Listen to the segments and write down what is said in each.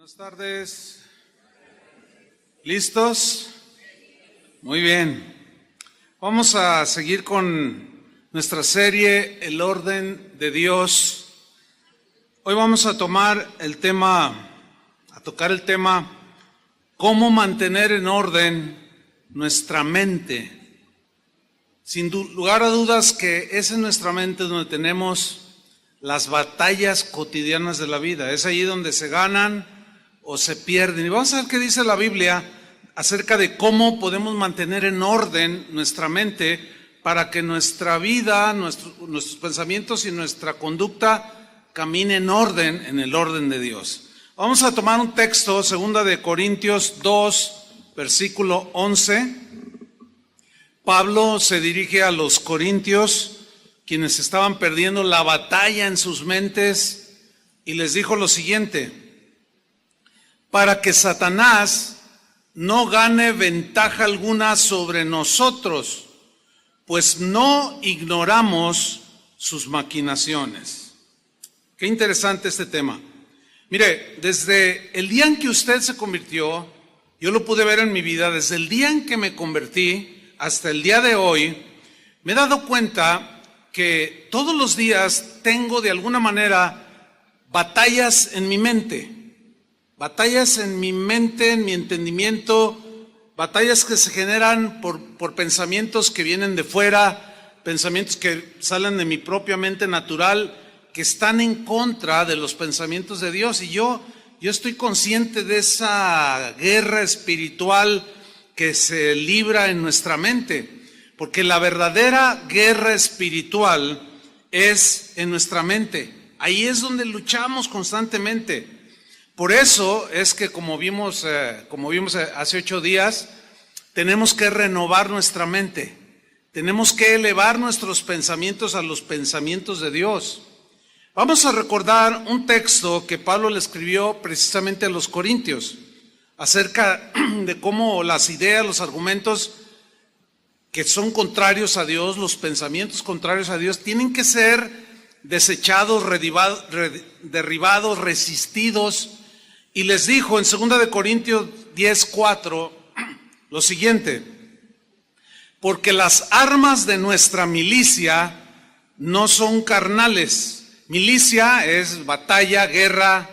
Buenas tardes. ¿Listos? Muy bien. Vamos a seguir con nuestra serie El orden de Dios. Hoy vamos a tocar el tema cómo mantener en orden nuestra mente. Sin lugar a dudas que es en nuestra mente donde tenemos las batallas cotidianas de la vida. Es ahí donde se ganan o se pierden. Y vamos a ver qué dice la Biblia acerca de cómo podemos mantener en orden nuestra mente para que nuestra vida, nuestros pensamientos y nuestra conducta camine en orden, en el orden de Dios. Vamos a tomar un texto, 2 de Corintios 2, versículo 11. Pablo se dirige a los corintios, quienes estaban perdiendo la batalla en sus mentes, y les dijo lo siguiente: para que Satanás no gane ventaja alguna sobre nosotros, pues no ignoramos sus maquinaciones. Qué interesante este tema. Mire, desde el día en que usted se convirtió, yo lo pude ver en mi vida, desde el día en que me convertí hasta el día de hoy, me he dado cuenta que todos los días tengo de alguna manera batallas en mi mente. Batallas en mi mente, en mi entendimiento, batallas que se generan por pensamientos que vienen de fuera, pensamientos que salen de mi propia mente natural, que están en contra de los pensamientos de Dios. Y yo estoy consciente de esa guerra espiritual que se libra en nuestra mente, porque la verdadera guerra espiritual es en nuestra mente. Ahí es donde luchamos constantemente. Por eso es que como vimos hace 8 días, tenemos que renovar nuestra mente. Tenemos que elevar nuestros pensamientos a los pensamientos de Dios. Vamos a recordar un texto que Pablo le escribió precisamente a los corintios, acerca de cómo las ideas, los argumentos que son contrarios a Dios, los pensamientos contrarios a Dios, tienen que ser desechados, derribados, resistidos. Y les dijo en 2 de Corintios 10:4 lo siguiente: porque las armas de nuestra milicia no son carnales. Milicia es batalla, guerra,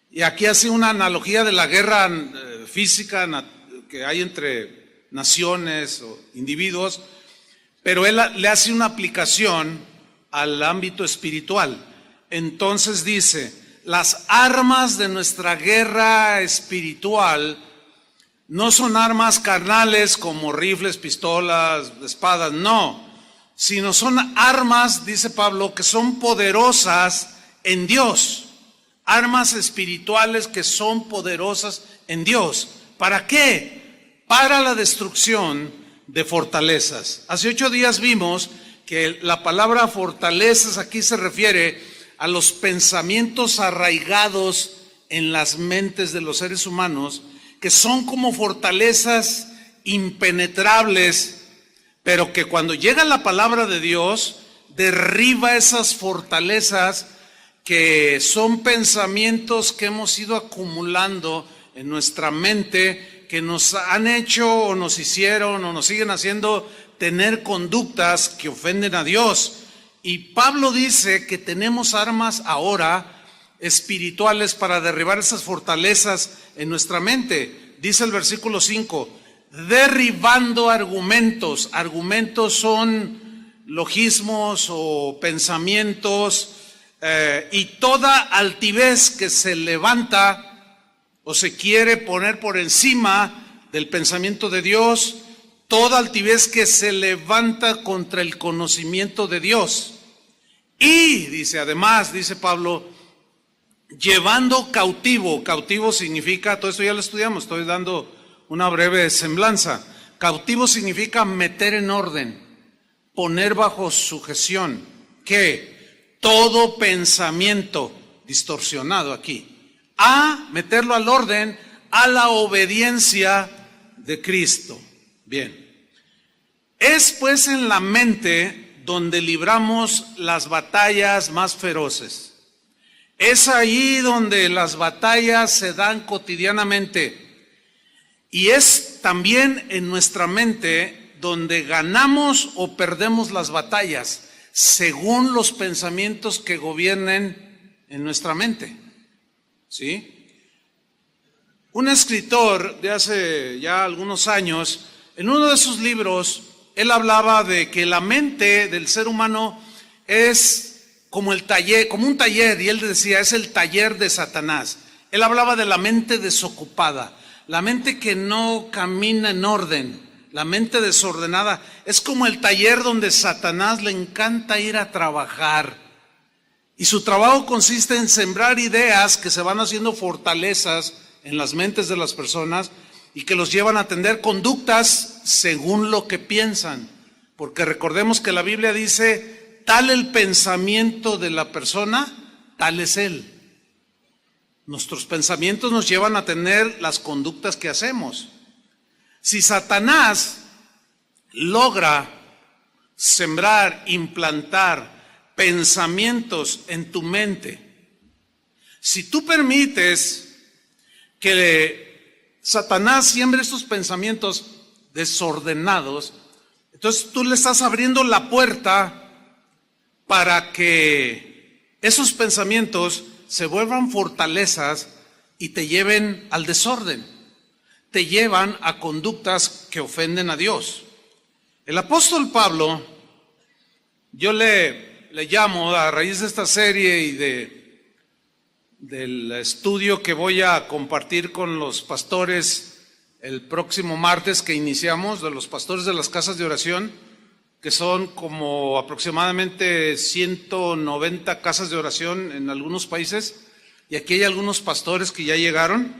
y aquí hace una analogía de la guerra física que hay entre naciones o individuos, pero él le hace una aplicación al ámbito espiritual. Entonces dice: las armas de nuestra guerra espiritual no son armas carnales como rifles, pistolas, espadas, no, sino son armas, dice Pablo, que son poderosas en Dios, armas espirituales que son poderosas en Dios. ¿Para qué? Para la destrucción de fortalezas. Hace 8 días vimos que la palabra fortalezas aquí se refiere a los pensamientos arraigados en las mentes de los seres humanos, que son como fortalezas impenetrables, pero que cuando llega la palabra de Dios, derriba esas fortalezas, que son pensamientos que hemos ido acumulando en nuestra mente, que nos han hecho o nos hicieron o nos siguen haciendo tener conductas que ofenden a Dios. Y Pablo dice que tenemos armas ahora espirituales para derribar esas fortalezas en nuestra mente. Dice el versículo 5, derribando argumentos. Argumentos son logismos o pensamientos y toda altivez que se levanta o se quiere poner por encima del pensamiento de Dios, toda altivez que se levanta contra el conocimiento de Dios. Y dice, además, dice Pablo, llevando cautivo. Cautivo significa, todo esto ya lo estudiamos, estoy dando una breve semblanza. Cautivo significa meter en orden, poner bajo sujeción. ¿Qué? Todo pensamiento distorsionado aquí. A meterlo al orden, a la obediencia de Cristo. Bien. Es pues en la mente donde libramos las batallas más feroces. Es ahí donde las batallas se dan cotidianamente. Y es también en nuestra mente donde ganamos o perdemos las batallas, según los pensamientos que gobiernen en nuestra mente. ¿Sí? Un escritor de hace ya algunos años, en uno de sus libros, él hablaba de que la mente del ser humano es como el taller, como un taller, y él decía, es el taller de Satanás. Él hablaba de la mente desocupada, la mente que no camina en orden, la mente desordenada. Es como el taller donde Satanás le encanta ir a trabajar. Y su trabajo consiste en sembrar ideas que se van haciendo fortalezas en las mentes de las personas y que los llevan a tener conductas según lo que piensan. Porque recordemos que la Biblia dice, tal el pensamiento de la persona, tal es él. Nuestros pensamientos nos llevan a tener las conductas que hacemos. Si Satanás logra sembrar, implantar pensamientos en tu mente, si tú permites que Satanás siembre estos pensamientos desordenados, entonces tú le estás abriendo la puerta para que esos pensamientos se vuelvan fortalezas y te lleven al desorden, te llevan a conductas que ofenden a Dios. El apóstol Pablo, yo le llamo, a raíz de esta serie y del estudio que voy a compartir con los pastores el próximo martes que iniciamos, de los pastores de las casas de oración, que son como aproximadamente 190 casas de oración en algunos países, y aquí hay algunos pastores que ya llegaron.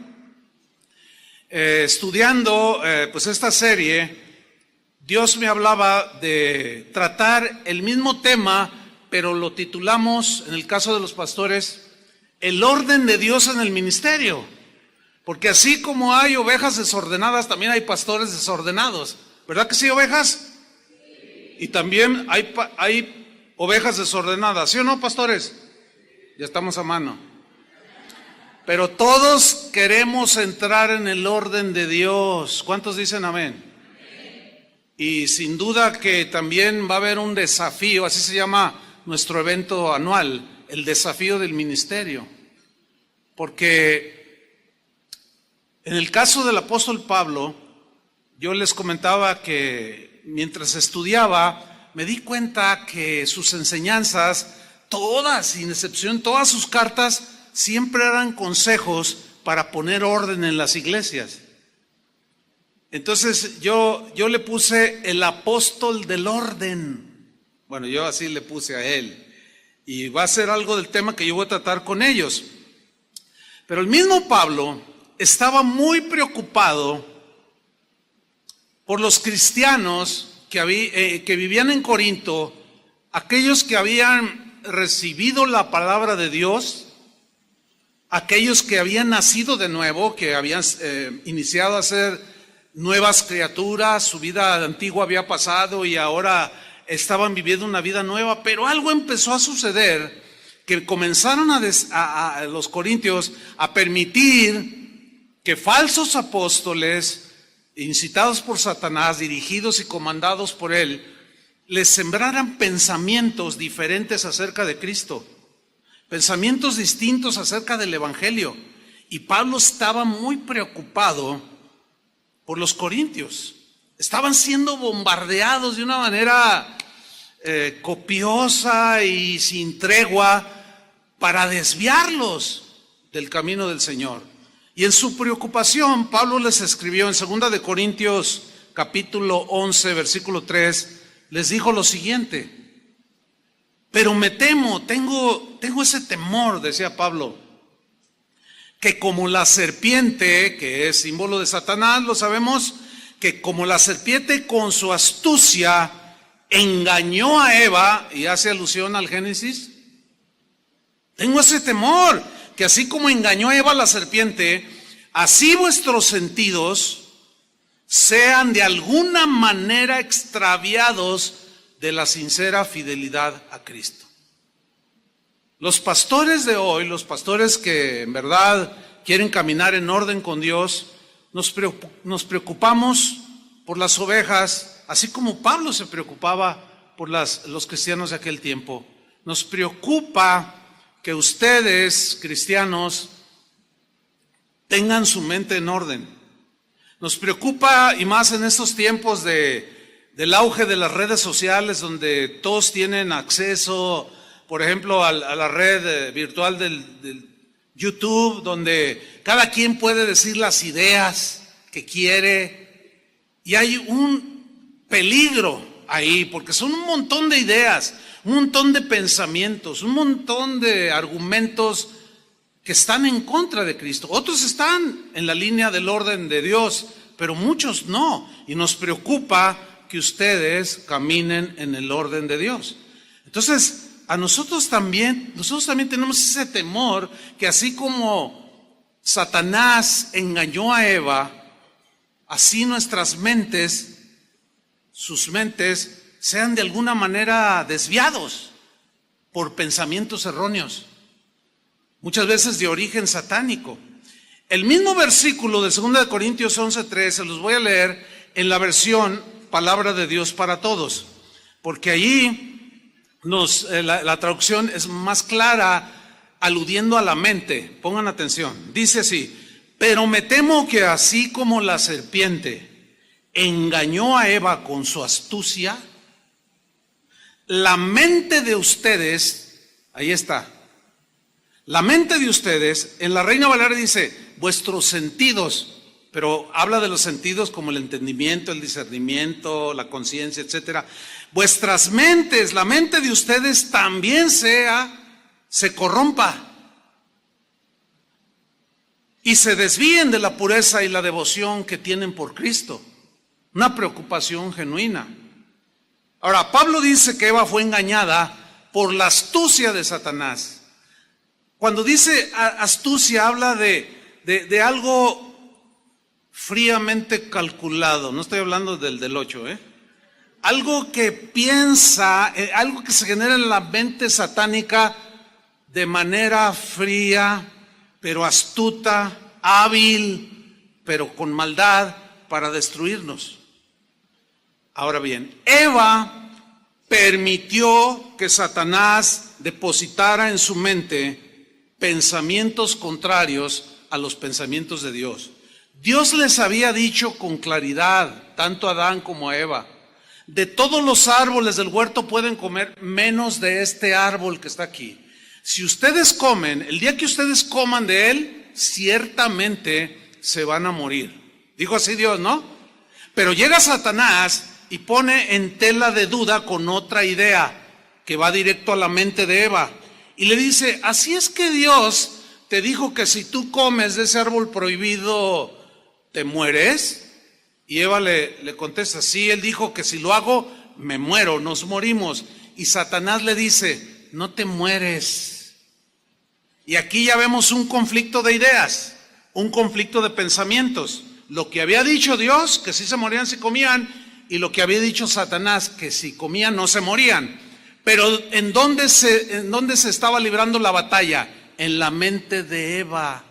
Estudiando pues esta serie, Dios me hablaba de tratar el mismo tema, pero lo titulamos, en el caso de los pastores, el orden de Dios en el ministerio. Porque así como hay ovejas desordenadas, también hay pastores desordenados. ¿Verdad que sí, ovejas? Y también hay ovejas desordenadas, ¿sí o no, pastores? Ya estamos a mano. Pero todos queremos entrar en el orden de Dios. ¿Cuántos dicen amén? Y sin duda que también va a haber un desafío, así se llama nuestro evento anual, el desafío del ministerio. Porque en el caso del apóstol Pablo, yo les comentaba que mientras estudiaba, me di cuenta que sus enseñanzas, todas, sin excepción, todas sus cartas, siempre eran consejos para poner orden en las iglesias. Entonces yo le puse el apóstol del orden. Bueno, yo así le puse a él. Y va a ser algo del tema que yo voy a tratar con ellos. Pero el mismo Pablo estaba muy preocupado por los cristianos que vivían en Corinto, aquellos que habían recibido la palabra de Dios, aquellos que habían nacido de nuevo, que habían iniciado a ser nuevas criaturas, su vida antigua había pasado y ahora estaban viviendo una vida nueva, pero algo empezó a suceder, que comenzaron a los corintios a permitir que falsos apóstoles, incitados por Satanás, dirigidos y comandados por él, les sembraran pensamientos diferentes acerca de Cristo, pensamientos distintos acerca del Evangelio. Y Pablo estaba muy preocupado por los corintios. Estaban siendo bombardeados de una manera copiosa y sin tregua para desviarlos del camino del Señor. Y en su preocupación, Pablo les escribió en 2 de Corintios capítulo 11, versículo 3, les dijo lo siguiente: pero me temo, tengo ese temor, decía Pablo, que como la serpiente, que es símbolo de Satanás, lo sabemos, que como la serpiente con su astucia engañó a Eva, y hace alusión al Génesis. Tengo ese temor, que así como engañó a Eva la serpiente, así vuestros sentidos sean de alguna manera extraviados de la sincera fidelidad a Cristo. Los pastores de hoy, los pastores que en verdad quieren caminar en orden con Dios, nos preocupamos por las ovejas, así como Pablo se preocupaba por los cristianos de aquel tiempo. Nos preocupa que ustedes, cristianos, tengan su mente en orden. Nos preocupa, y más en estos tiempos del auge de las redes sociales, donde todos tienen acceso, por ejemplo, a la red virtual del YouTube, donde cada quien puede decir las ideas que quiere, y hay un peligro ahí, porque son un montón de ideas, un montón de pensamientos, un montón de argumentos que están en contra de Cristo. Otros están en la línea del orden de Dios, pero muchos no, y nos preocupa que ustedes caminen en el orden de Dios. Entonces, nosotros también tenemos ese temor que así como Satanás engañó a Eva, así nuestras mentes, sus mentes, sean de alguna manera desviados por pensamientos erróneos, muchas veces de origen satánico. El mismo versículo de 2 Corintios 11:3, se los voy a leer en la versión Palabra de Dios para Todos, porque allí la traducción es más clara, aludiendo a la mente. Pongan atención, dice así: pero me temo que así como la serpiente engañó a Eva con su astucia, la mente de ustedes, ahí está, la mente de ustedes, en la Reina Valera dice, vuestros sentidos, pero habla de los sentidos como el entendimiento, el discernimiento, la conciencia, etcétera. Vuestras mentes, la mente de ustedes también se corrompa y se desvíen de la pureza y la devoción que tienen por Cristo. Una preocupación genuina. Ahora, Pablo dice que Eva fue engañada por la astucia de Satanás. Cuando dice astucia, habla de algo fríamente calculado. No estoy hablando del 8, algo que piensa, algo que se genera en la mente satánica de manera fría, pero astuta, hábil, pero con maldad para destruirnos. Ahora bien, Eva permitió que Satanás depositara en su mente pensamientos contrarios a los pensamientos de Dios. Dios les había dicho con claridad, tanto a Adán como a Eva, de todos los árboles del huerto pueden comer, menos de este árbol que está aquí. Si ustedes comen, el día que ustedes coman de él, ciertamente se van a morir. Dijo así Dios, ¿no? Pero llega Satanás y pone en tela de duda con otra idea que va directo a la mente de Eva. Y le dice, así es que Dios te dijo que si tú comes de ese árbol prohibido, ¿te mueres? Y Eva le contesta, sí, él dijo que si lo hago, me muero, nos morimos. Y Satanás le dice, no te mueres. Y aquí ya vemos un conflicto de ideas, un conflicto de pensamientos. Lo que había dicho Dios, que sí se morían si comían, y lo que había dicho Satanás, que si comían no se morían. Pero ¿en dónde se estaba librando la batalla? En la mente de Eva.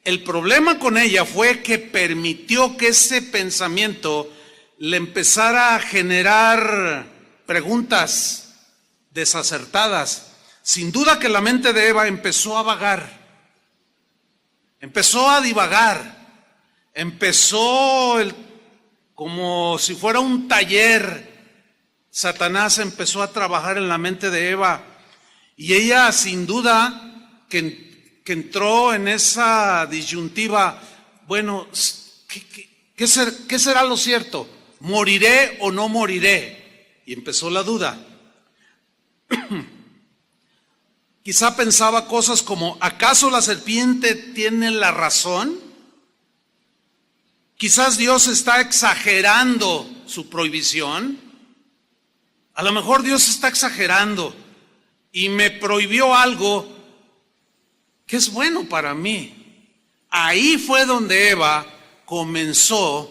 El problema con ella fue que permitió que ese pensamiento le empezara a generar preguntas desacertadas. Sin duda que la mente de Eva empezó a vagar, empezó a divagar, empezó como si fuera un taller. Satanás empezó a trabajar en la mente de Eva y ella sin duda que entró en esa disyuntiva, bueno, ¿qué será lo cierto? ¿Moriré o no moriré? Y empezó la duda. Quizá pensaba cosas como, ¿acaso la serpiente tiene la razón? Quizás Dios está exagerando su prohibición. A lo mejor Dios está exagerando y me prohibió algo que es bueno para mí. Ahí fue donde Eva comenzó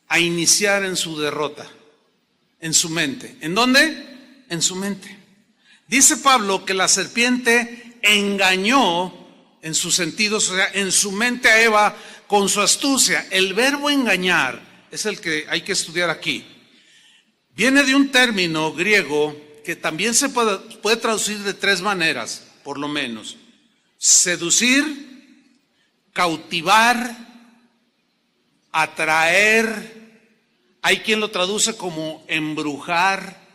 a iniciar en su derrota, en su mente. ¿En dónde? en su mente. Dice Pablo que la serpiente engañó en sus sentidos, o sea, en su mente a Eva con su astucia. El verbo engañar es el que hay que estudiar aquí. Viene de un término griego que también se puede traducir de tres maneras, por lo menos. Seducir, cautivar, atraer. Hay quien lo traduce como embrujar.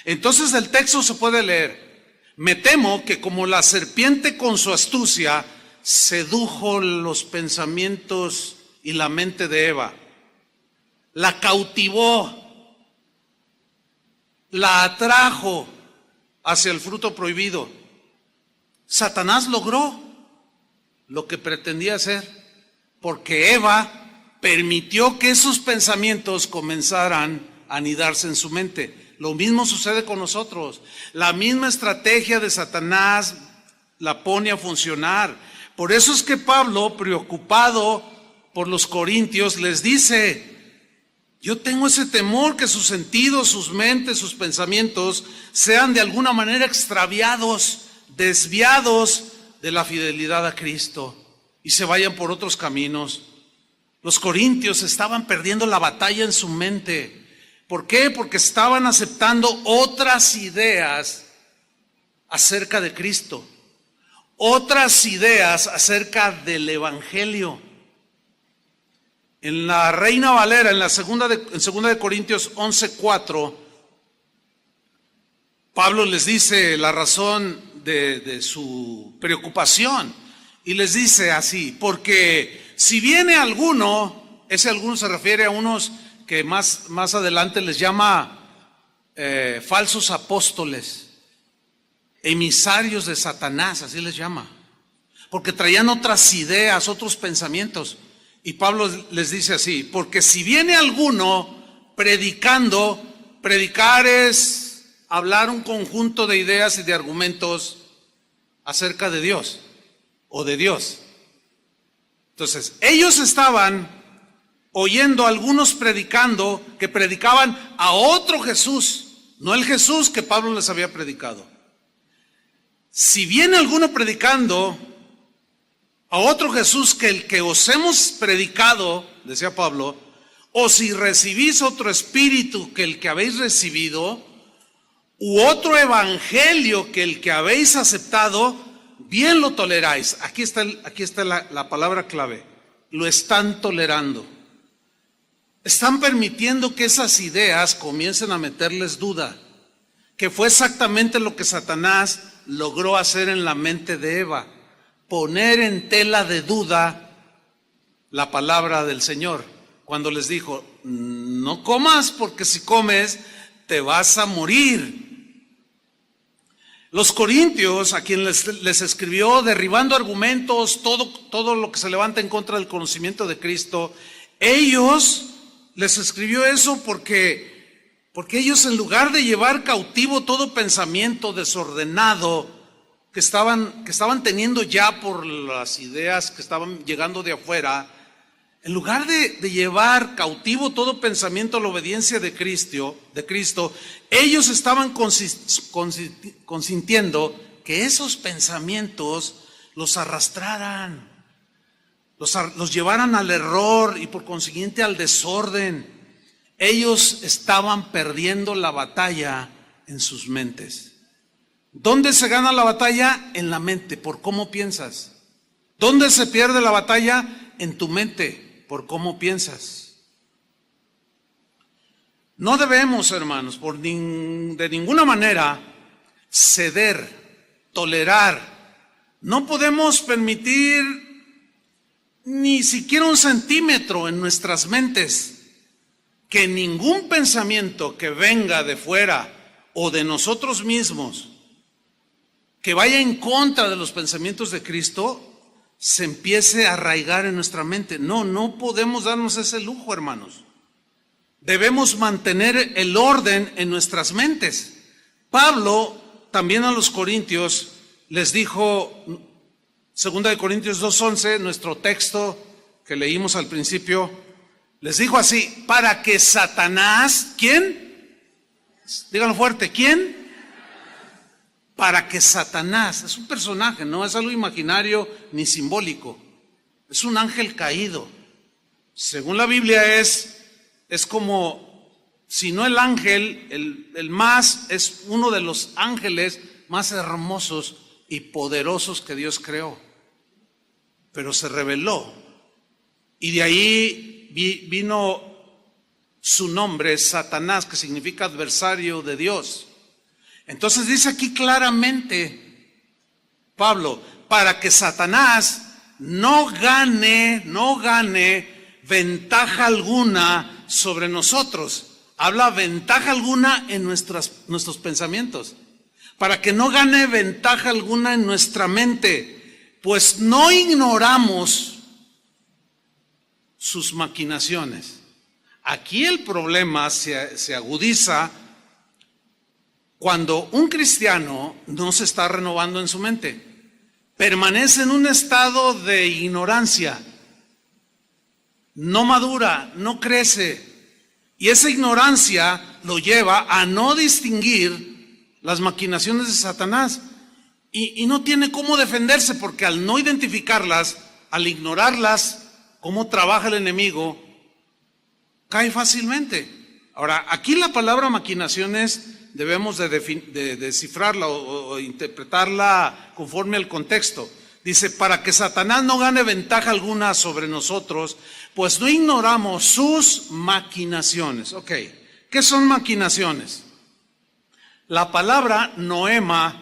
Entonces el texto se puede leer: me temo que como la serpiente con su astucia sedujo los pensamientos y la mente de Eva, la cautivó, la atrajo hacia el fruto prohibido, Satanás logró lo que pretendía hacer, porque Eva permitió que esos pensamientos comenzaran a anidarse en su mente. Lo mismo sucede con nosotros. La misma estrategia de Satanás la pone a funcionar. Por eso es que Pablo, preocupado por los corintios, les dice: yo tengo ese temor que sus sentidos, sus mentes, sus pensamientos sean de alguna manera extraviados, desviados de la fidelidad a Cristo y se vayan por otros caminos. Los corintios estaban perdiendo la batalla en su mente. ¿Por qué? Porque estaban aceptando otras ideas acerca de Cristo, otras ideas acerca del Evangelio. En la Reina Valera, en segunda de Corintios 11:4, Pablo les dice la razón de su preocupación y les dice así: porque si viene alguno, ese alguno se refiere a unos que más adelante les llama falsos apóstoles, emisarios de Satanás, así les llama, porque traían otras ideas, otros pensamientos. Y Pablo les dice así: porque si viene alguno predicando, predicar es hablar un conjunto de ideas y de argumentos acerca de Dios o de Dios. Entonces, ellos estaban oyendo a algunos predicando que predicaban a otro Jesús, no el Jesús que Pablo les había predicado. Si viene alguno predicando a otro Jesús que el que os hemos predicado, decía Pablo, o si recibís otro espíritu que el que habéis recibido, u otro evangelio que el que habéis aceptado, bien lo toleráis. Aquí está la palabra clave: lo están tolerando. Están permitiendo que esas ideas comiencen a meterles duda, que fue exactamente lo que Satanás logró hacer en la mente de Eva: poner en tela de duda la palabra del Señor, cuando les dijo: no comas, porque si comes te vas a morir. Los corintios, a quienes les escribió derribando argumentos, todo lo que se levanta en contra del conocimiento de Cristo, ellos les escribió eso porque ellos, en lugar de llevar cautivo todo pensamiento desordenado que estaban teniendo ya por las ideas que estaban llegando de afuera, en lugar de llevar cautivo todo pensamiento a la obediencia de Cristo, ellos estaban consintiendo que esos pensamientos los arrastraran, los llevaran al error y por consiguiente al desorden. Ellos estaban perdiendo la batalla en sus mentes. ¿Dónde se gana la batalla? En la mente, por cómo piensas. ¿Dónde se pierde la batalla? En tu mente, por cómo piensas. No debemos, hermanos, de ninguna manera ceder, tolerar. No podemos permitir ni siquiera un centímetro en nuestras mentes que ningún pensamiento que venga de fuera o de nosotros mismos, que vaya en contra de los pensamientos de Cristo, se empiece a arraigar en nuestra mente. No podemos darnos ese lujo, hermanos. Debemos mantener el orden en nuestras mentes. Pablo también a los corintios les dijo, 2 de Corintios 2:11, nuestro texto que leímos al principio, les dijo así: para que Satanás, ¿quién? Díganlo fuerte, ¿quién? Para que Satanás, es un personaje, no es algo imaginario ni simbólico, es un ángel caído. Según la Biblia es como, si no el ángel, el más, es uno de los ángeles más hermosos y poderosos que Dios creó. Pero se rebeló y de ahí vino su nombre, Satanás, que significa adversario de Dios. Entonces dice aquí claramente Pablo, para que Satanás no gane ventaja alguna sobre nosotros. Habla ventaja alguna en nuestros pensamientos. Para que no gane ventaja alguna en nuestra mente, pues no ignoramos sus maquinaciones. Aquí el problema se agudiza cuando un cristiano no se está renovando en su mente, permanece en un estado de ignorancia, no madura, no crece, y esa ignorancia lo lleva a no distinguir las maquinaciones de Satanás y no tiene cómo defenderse, porque al no identificarlas, al ignorarlas, cómo trabaja el enemigo, cae fácilmente. Ahora, aquí la palabra maquinaciones debemos de descifrarla o interpretarla conforme al contexto. Dice, para que Satanás no gane ventaja alguna sobre nosotros, pues no ignoramos sus maquinaciones. Ok, ¿qué son maquinaciones? La palabra noema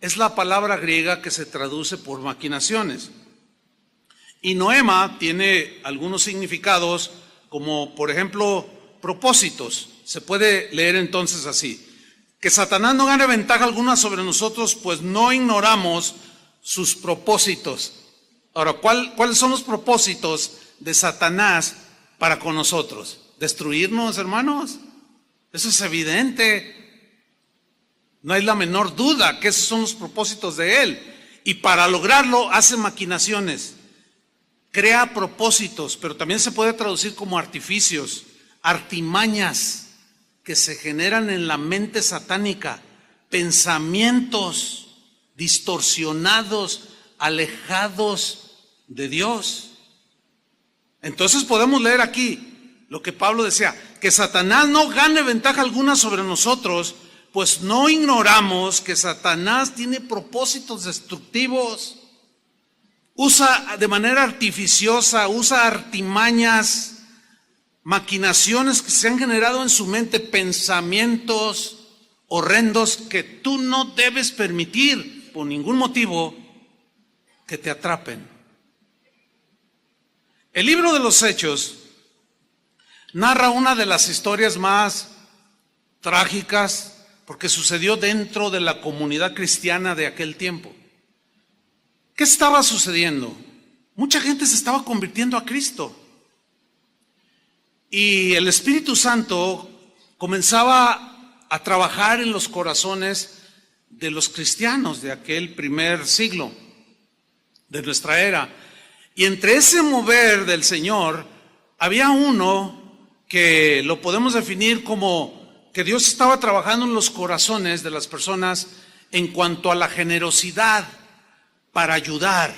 es la palabra griega que se traduce por maquinaciones. Y noema tiene algunos significados, como por ejemplo propósitos. Se puede leer entonces así: que Satanás no gane ventaja alguna sobre nosotros, pues no ignoramos sus propósitos. Ahora, ¿cuáles son los propósitos de Satanás para con nosotros? ¿Destruirnos, hermanos? Eso es evidente. No hay la menor duda que esos son los propósitos de él. Y para lograrlo hace maquinaciones. Crea propósitos, pero también se puede traducir como artificios, artimañas que se generan en la mente satánica, pensamientos distorsionados, alejados de Dios. Entonces podemos leer aquí lo que Pablo decía, que Satanás no gane ventaja alguna sobre nosotros, pues no ignoramos que Satanás tiene propósitos destructivos. Usa de manera artificiosa, usa artimañas, maquinaciones que se han generado en su mente, pensamientos horrendos que tú no debes permitir por ningún motivo que te atrapen. El libro de los Hechos narra una de las historias más trágicas porque sucedió dentro de la comunidad cristiana de aquel tiempo. ¿Qué estaba sucediendo? Mucha gente se estaba convirtiendo a Cristo. Y el Espíritu Santo comenzaba a trabajar en los corazones de los cristianos de aquel primer siglo de nuestra era. Y entre ese mover del Señor había uno que lo podemos definir como que Dios estaba trabajando en los corazones de las personas en cuanto a la generosidad para ayudar,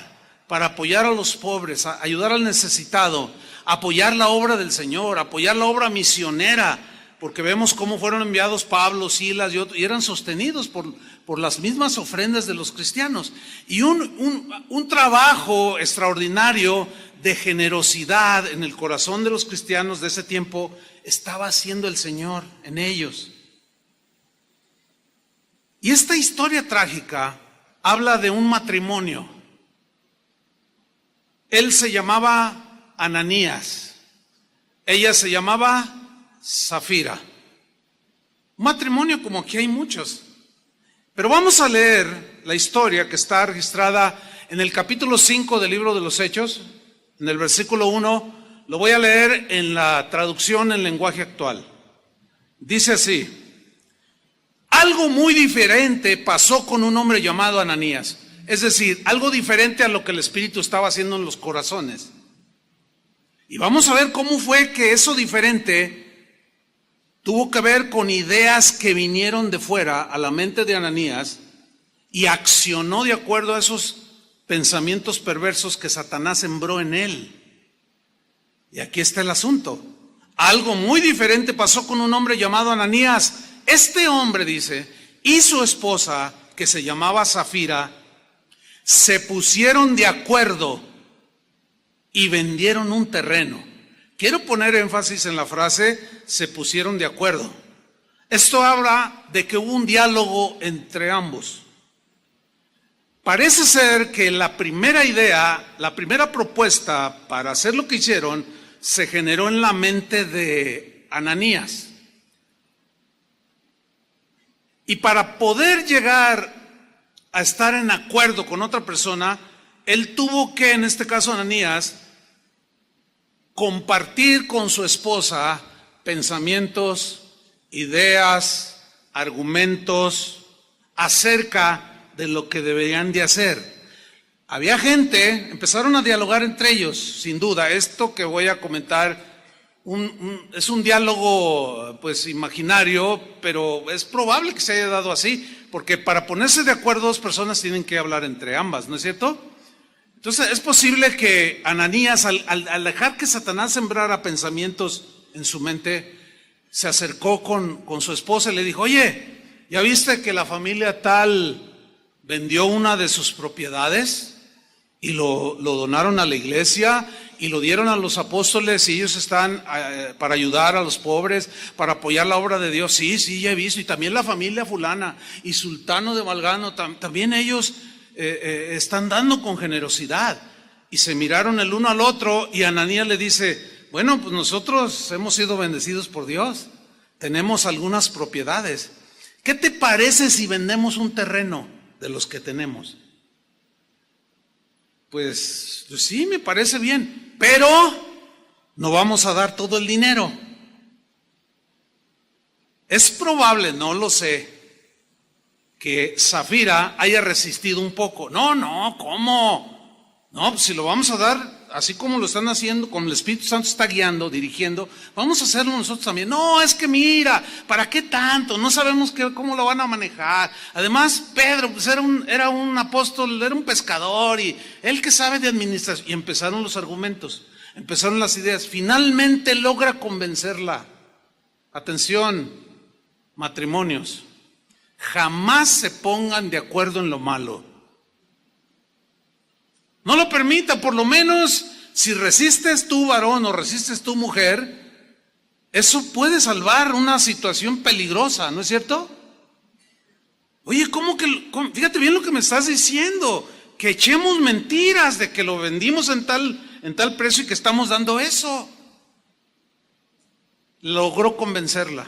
para apoyar a los pobres, ayudar al necesitado, apoyar la obra del Señor, apoyar la obra misionera, porque vemos cómo fueron enviados Pablo, Silas y eran sostenidos por las mismas ofrendas de los cristianos. Y un trabajo extraordinario de generosidad en el corazón de los cristianos de ese tiempo estaba haciendo el Señor en ellos. Y esta historia trágica habla de un matrimonio. Él se llamaba Ananías, ella se llamaba Zafira. Un matrimonio como aquí hay muchos. Pero vamos a leer la historia que está registrada en el capítulo 5 del libro de los Hechos, en el versículo 1. Lo voy a leer en la traducción en lenguaje actual. Dice así: algo muy diferente pasó con un hombre llamado Ananías. Es decir, algo diferente a lo que el Espíritu estaba haciendo en los corazones. Y vamos a ver cómo fue que eso diferente tuvo que ver con ideas que vinieron de fuera a la mente de Ananías y accionó de acuerdo a esos pensamientos perversos que Satanás sembró en él. Y aquí está el asunto. Algo muy diferente pasó con un hombre llamado Ananías. Este hombre, dice, y su esposa, que se llamaba Safira, se pusieron de acuerdo y vendieron un terreno. Quiero poner énfasis en la frase, se pusieron de acuerdo. Esto habla de que hubo un diálogo entre ambos. Parece ser que la primera idea, la primera propuesta para hacer lo que hicieron, se generó en la mente de Ananías. Y para poder llegar a estar en acuerdo con otra persona, él tuvo que, en este caso Ananías, compartir con su esposa pensamientos, ideas, argumentos acerca de lo que deberían de hacer. Había gente, empezaron a dialogar entre ellos, sin duda. Esto que voy a comentar es un diálogo pues imaginario, pero es probable que se haya dado así, porque para ponerse de acuerdo dos personas tienen que hablar entre ambas, ¿no es cierto? Entonces es posible que Ananías, al dejar que Satanás sembrara pensamientos en su mente, se acercó con su esposa y le dijo: oye, ¿ya viste que la familia tal vendió una de sus propiedades y lo donaron a la iglesia y lo dieron a los apóstoles y ellos están para ayudar a los pobres, para apoyar la obra de Dios? Sí, ya he visto. Y también la familia fulana y Sultano de Malgano, también ellos están dando con generosidad. Y se miraron el uno al otro y Ananías le dice: bueno, pues nosotros hemos sido bendecidos por Dios, tenemos algunas propiedades. ¿Qué te parece si vendemos un terreno de los que tenemos? Pues sí, me parece bien, pero no vamos a dar todo el dinero. Es probable, no lo sé, que Safira haya resistido un poco. No, ¿cómo? No, pues si lo vamos a dar así como lo están haciendo, como el Espíritu Santo está guiando, dirigiendo, vamos a hacerlo nosotros también. No, es que mira, ¿para qué tanto? No sabemos cómo lo van a manejar. Además, Pedro pues era un apóstol, era un pescador, y él que sabe de administración. Y empezaron los argumentos, empezaron las ideas. Finalmente logra convencerla. Atención, matrimonios, jamás se pongan de acuerdo en lo malo. No lo permita. Por lo menos si resistes tú, varón, o resistes tú, mujer, eso puede salvar una situación peligrosa, ¿no es cierto? Oye, fíjate bien lo que me estás diciendo, que echemos mentiras de que lo vendimos en tal precio y que estamos dando eso. Logró convencerla.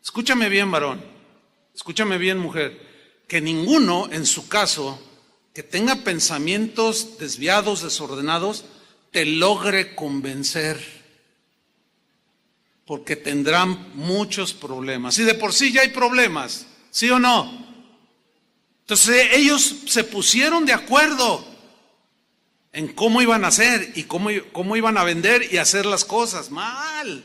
Escúchame bien, varón, escúchame bien, mujer, que ninguno en su caso que tenga pensamientos desviados, desordenados, te logre convencer, porque tendrán muchos problemas. Y de por sí ya hay problemas, ¿sí o no? Entonces ellos se pusieron de acuerdo en cómo iban a hacer y cómo iban a vender y hacer las cosas. Mal.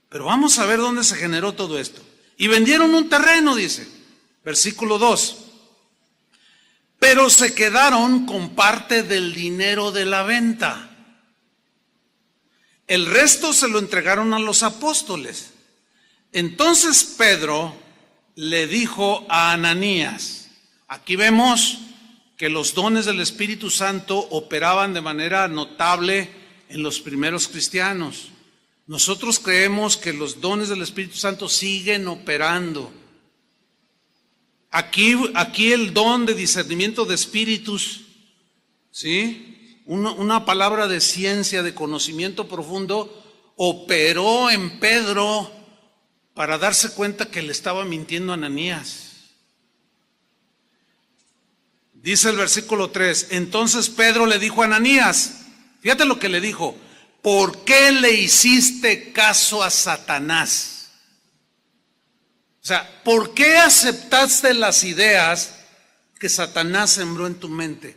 Pero vamos a ver dónde se generó todo esto. Y vendieron un terreno, dice, versículo 2. Pero se quedaron con parte del dinero de la venta. El resto se lo entregaron a los apóstoles. Entonces Pedro le dijo a Ananías, aquí vemos que los dones del Espíritu Santo operaban de manera notable en los primeros cristianos. Nosotros creemos que los dones del Espíritu Santo siguen operando. Aquí el don de discernimiento de espíritus, ¿sí? Una palabra de ciencia, de conocimiento profundo, operó en Pedro para darse cuenta que le estaba mintiendo a Ananías. Dice el versículo 3, entonces Pedro le dijo a Ananías, fíjate lo que le dijo: ¿por qué le hiciste caso a Satanás? O sea, ¿por qué aceptaste las ideas que Satanás sembró en tu mente?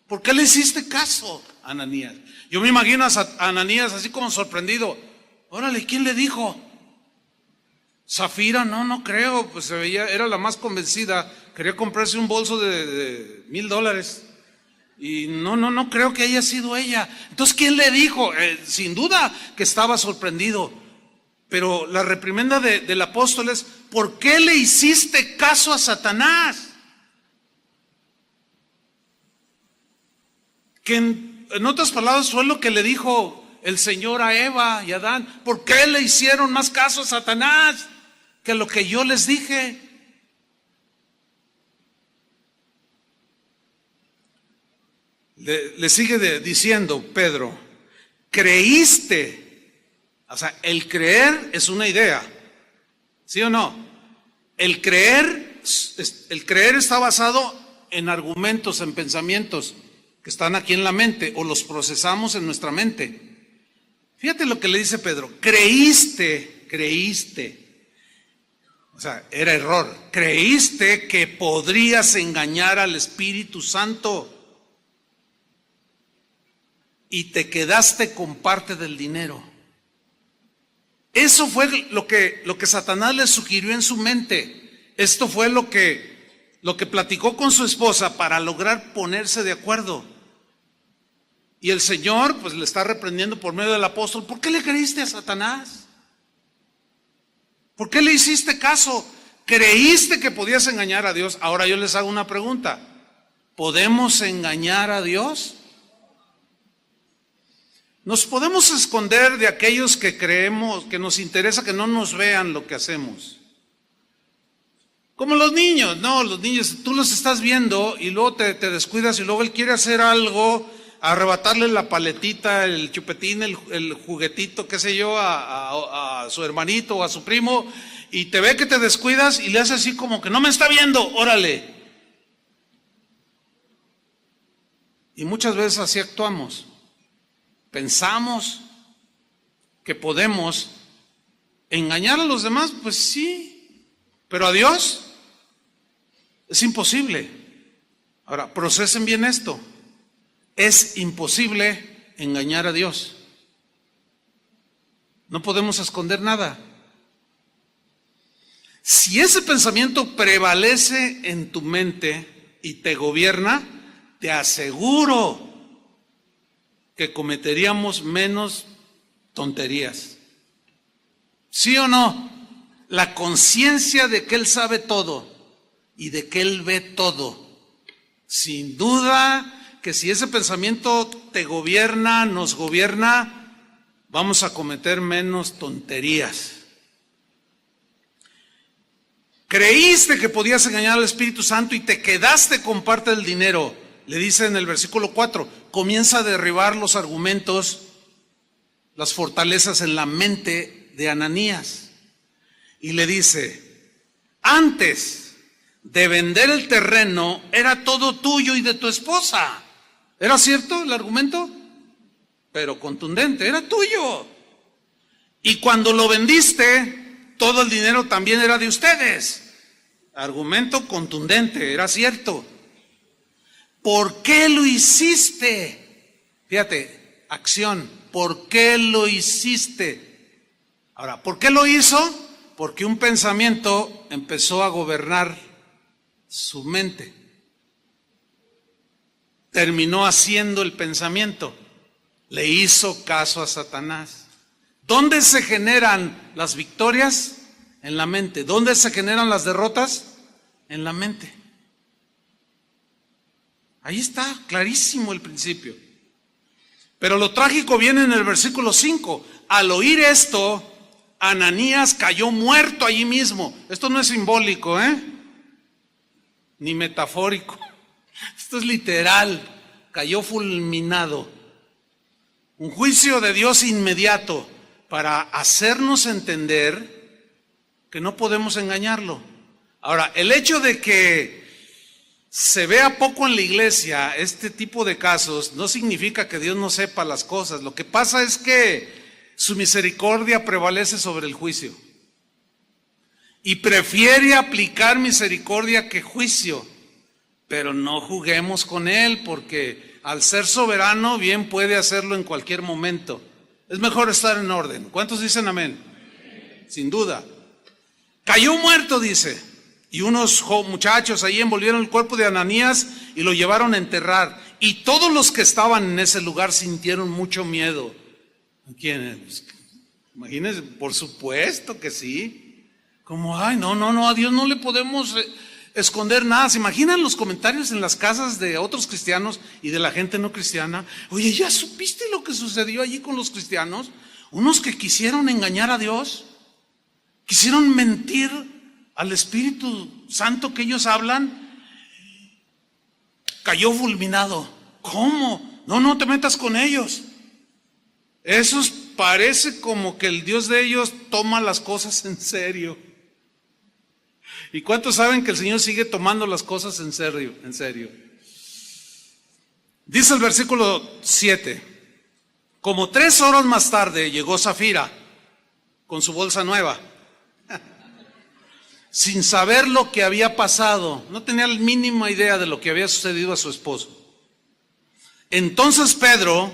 ¿Por qué le hiciste caso, Ananías? Yo me imagino a Ananías así como sorprendido. Órale, ¿quién le dijo? Zafira, no creo, pues se veía, era la más convencida, quería comprarse un bolso de $1,000 y no creo que haya sido ella. Entonces, ¿quién le dijo? Sin duda que estaba sorprendido, pero la reprimenda del apóstol es: ¿por qué le hiciste caso a Satanás? Que en otras palabras fue lo que le dijo el Señor a Eva y a Adán: ¿por qué le hicieron más caso a Satanás que lo que yo les dije? Le sigue diciendo Pedro: creíste. O sea, el creer es una idea, ¿sí o no? El creer está basado en argumentos, en pensamientos que están aquí en la mente, o los procesamos en nuestra mente. Fíjate lo que le dice Pedro: creíste. O sea, era error. Creíste que podrías engañar al Espíritu Santo y te quedaste con parte del dinero. Eso fue lo que Satanás le sugirió en su mente. Esto fue lo que platicó con su esposa para lograr ponerse de acuerdo. Y el Señor pues le está reprendiendo por medio del apóstol: ¿por qué le creíste a Satanás? ¿Por qué le hiciste caso? ¿Creíste que podías engañar a Dios? Ahora yo les hago una pregunta: ¿podemos engañar a Dios? Nos podemos esconder de aquellos que creemos, que nos interesa que no nos vean lo que hacemos. Como los niños, no, los niños, tú los estás viendo y luego te descuidas y luego él quiere hacer algo, arrebatarle la paletita, el chupetín, el juguetito, qué sé yo, a su hermanito o a su primo, y te ve que te descuidas y le hace así como que no me está viendo, órale. Y muchas veces así actuamos. Pensamos que podemos engañar a los demás, pues sí, pero a Dios es imposible. Ahora, procesen bien esto: es imposible engañar a Dios. No podemos esconder nada. Si ese pensamiento prevalece en tu mente y te gobierna, te aseguro que cometeríamos menos tonterías. ¿Sí o no? La conciencia de que Él sabe todo y de que Él ve todo. Sin duda que si ese pensamiento te gobierna, nos gobierna, vamos a cometer menos tonterías. Creíste que podías engañar al Espíritu Santo y te quedaste con parte del dinero. Le dice en el versículo 4, comienza a derribar los argumentos, las fortalezas en la mente de Ananías. Y le dice: antes de vender el terreno era todo tuyo y de tu esposa. ¿Era cierto el argumento? Pero contundente, era tuyo. Y cuando lo vendiste, todo el dinero también era de ustedes. Argumento contundente, era cierto. ¿Por qué lo hiciste? Fíjate, acción. ¿Por qué lo hiciste? Ahora, ¿por qué lo hizo? Porque un pensamiento empezó a gobernar su mente. Terminó haciendo el pensamiento. Le hizo caso a Satanás. ¿Dónde se generan las victorias? En la mente. ¿Dónde se generan las derrotas? En la mente. Ahí está, clarísimo el principio. Pero lo trágico viene en el versículo 5. Al oír esto, Ananías cayó muerto allí mismo. Esto no es simbólico, ni metafórico. Esto es literal. Cayó fulminado. Un juicio de Dios inmediato para hacernos entender que no podemos engañarlo. Ahora, el hecho de que se vea poco en la iglesia este tipo de casos no significa que Dios no sepa las cosas. Lo que pasa es que su misericordia prevalece sobre el juicio y prefiere aplicar misericordia que juicio. Pero no juguemos con Él, porque al ser soberano bien puede hacerlo en cualquier momento. Es mejor estar en orden. ¿Cuántos dicen amén? Sin duda. Cayó muerto, dice. Y unos muchachos ahí envolvieron el cuerpo de Ananías y lo llevaron a enterrar. Y todos los que estaban en ese lugar sintieron mucho miedo. ¿Quiénes? Imagínense, por supuesto que sí. Como, ay, no, a Dios no le podemos esconder nada. ¿Se imaginan los comentarios en las casas de otros cristianos y de la gente no cristiana? Oye, ¿ya supiste lo que sucedió allí con los cristianos? Unos que quisieron engañar a Dios, quisieron mentir al Espíritu Santo que ellos hablan, cayó fulminado. ¿Cómo? No te metas con ellos. Esos parece como que el Dios de ellos toma las cosas en serio. ¿Y cuántos saben que el Señor sigue tomando las cosas en serio? En serio. Dice el versículo 7. Como 3 horas más tarde llegó Safira con su bolsa nueva, sin saber lo que había pasado. No tenía la mínima idea de lo que había sucedido a su esposo. Entonces Pedro,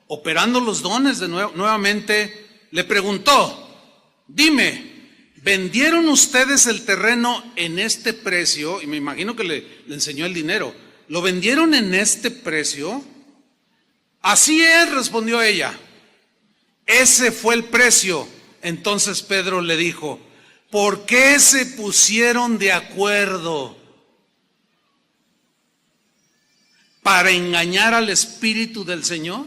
operando los dones nuevamente, le preguntó: dime, ¿vendieron ustedes el terreno en este precio? Y me imagino que le enseñó el dinero. ¿Lo vendieron en este precio? Así es, respondió ella. Ese fue el precio. Entonces Pedro le dijo: ¿por qué se pusieron de acuerdo? ¿Para engañar al Espíritu del Señor?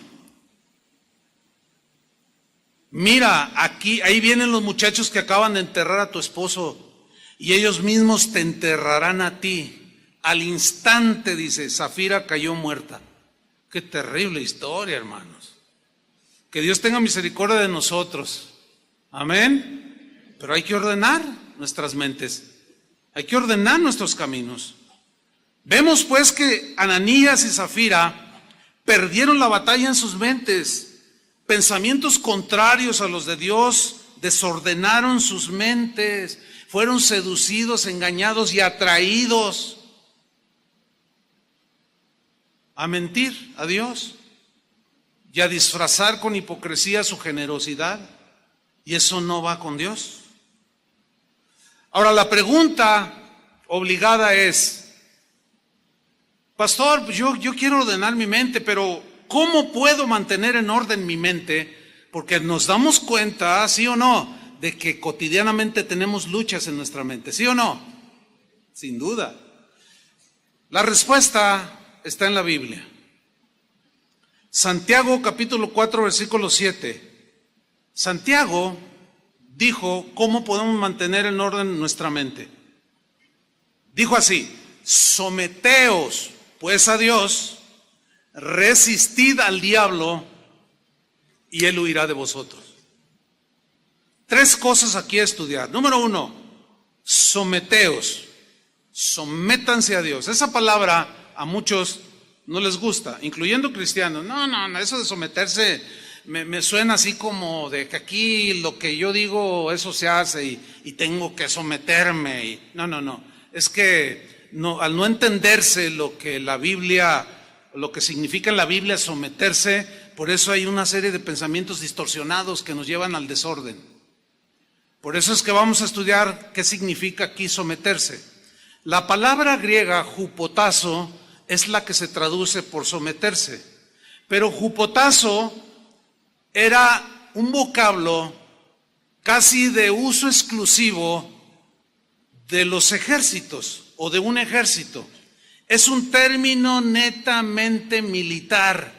Mira, ahí vienen los muchachos que acaban de enterrar a tu esposo y ellos mismos te enterrarán a ti. Al instante, dice, Safira cayó muerta. Qué terrible historia, hermanos. Que Dios tenga misericordia de nosotros. Amén. Pero hay que ordenar nuestras mentes, hay que ordenar nuestros caminos. Vemos pues que Ananías y Safira perdieron la batalla en sus mentes. Pensamientos contrarios a los de Dios desordenaron sus mentes, fueron seducidos, engañados y atraídos a mentir a Dios y a disfrazar con hipocresía su generosidad, y eso no va con Dios. Ahora la pregunta obligada es: pastor, pues yo quiero ordenar mi mente, pero ¿cómo puedo mantener en orden mi mente? Porque nos damos cuenta, ¿sí o no?, de que cotidianamente tenemos luchas en nuestra mente, ¿sí o no? Sin duda. La respuesta está en la Biblia. Santiago capítulo 4 versículo 7. Santiago dijo cómo podemos mantener en orden nuestra mente. Dijo así: someteos pues a Dios, resistid al diablo y él huirá de vosotros. 3 cosas aquí a estudiar. Número 1, someteos, sométanse a Dios. Esa palabra a muchos no les gusta, incluyendo cristianos. No, eso de someterse me suena así como de que aquí lo que yo digo, eso se hace y tengo que someterme. No. Es que al no entenderse lo que la Biblia, lo que significa en la Biblia someterse, por eso hay una serie de pensamientos distorsionados que nos llevan al desorden. Por eso es que vamos a estudiar qué significa aquí someterse. La palabra griega hupotazo es la que se traduce por someterse, pero hupotazo era un vocablo casi de uso exclusivo de los ejércitos o de un ejército. Es un término netamente militar,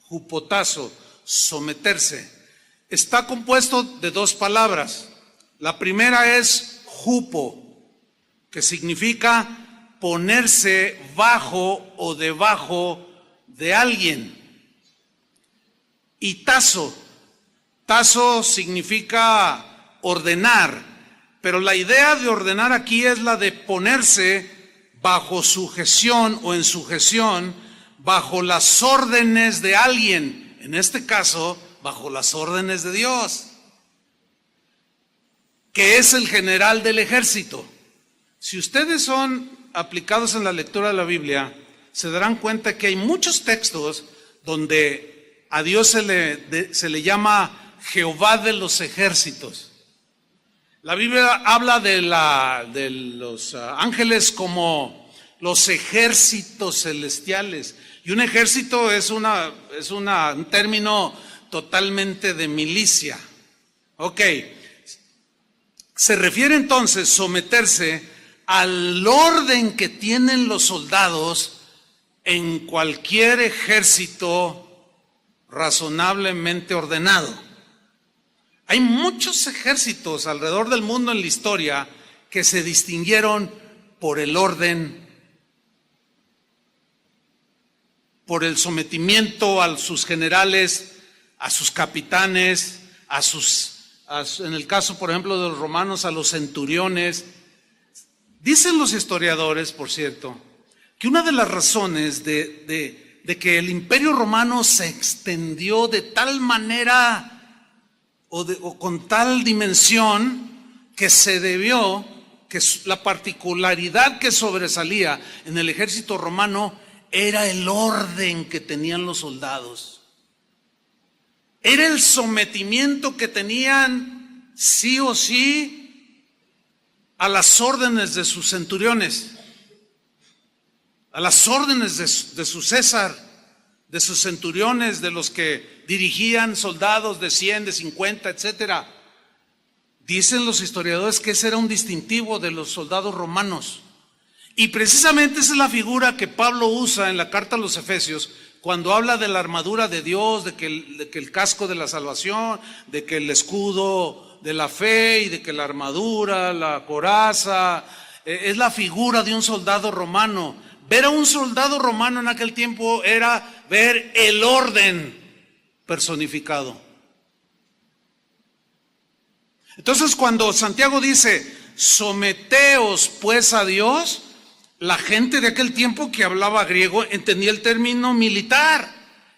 hupotazo, someterse. Está compuesto de 2 palabras. La primera es hupo, que significa ponerse bajo o debajo de alguien. Y tazo significa ordenar, pero la idea de ordenar aquí es la de ponerse bajo sujeción o en sujeción, bajo las órdenes de alguien, en este caso, bajo las órdenes de Dios, que es el general del ejército. Si ustedes son aplicados en la lectura de la Biblia, se darán cuenta que hay muchos textos donde a Dios se le llama Jehová de los ejércitos. La Biblia habla de los ángeles como los ejércitos celestiales. Y un ejército es un término totalmente de milicia. Ok. Se refiere entonces someterse al orden que tienen los soldados en cualquier ejército razonablemente ordenado. Hay muchos ejércitos alrededor del mundo en la historia que se distinguieron por el orden, por el sometimiento a sus generales, a sus capitanes, en el caso, por ejemplo, de los romanos, a los centuriones. Dicen los historiadores, por cierto, que una de las razones de que el Imperio Romano se extendió de tal manera o con tal dimensión, que se debió, que la particularidad que sobresalía en el ejército romano era el orden que tenían los soldados. Era el sometimiento que tenían sí o sí a las órdenes de sus centuriones, a las órdenes de su César, de sus centuriones, de los que dirigían soldados de 100, de 50, etcétera. Dicen los historiadores que ese era un distintivo de los soldados romanos. Y precisamente esa es la figura que Pablo usa en la carta a los Efesios, cuando habla de la armadura de Dios, de que el casco de la salvación, de que el escudo de la fe y de que la armadura, la coraza, es la figura de un soldado romano. Ver a un soldado romano en aquel tiempo era ver el orden personificado. Entonces, cuando Santiago dice, someteos pues a Dios, la gente de aquel tiempo que hablaba griego entendía el término militar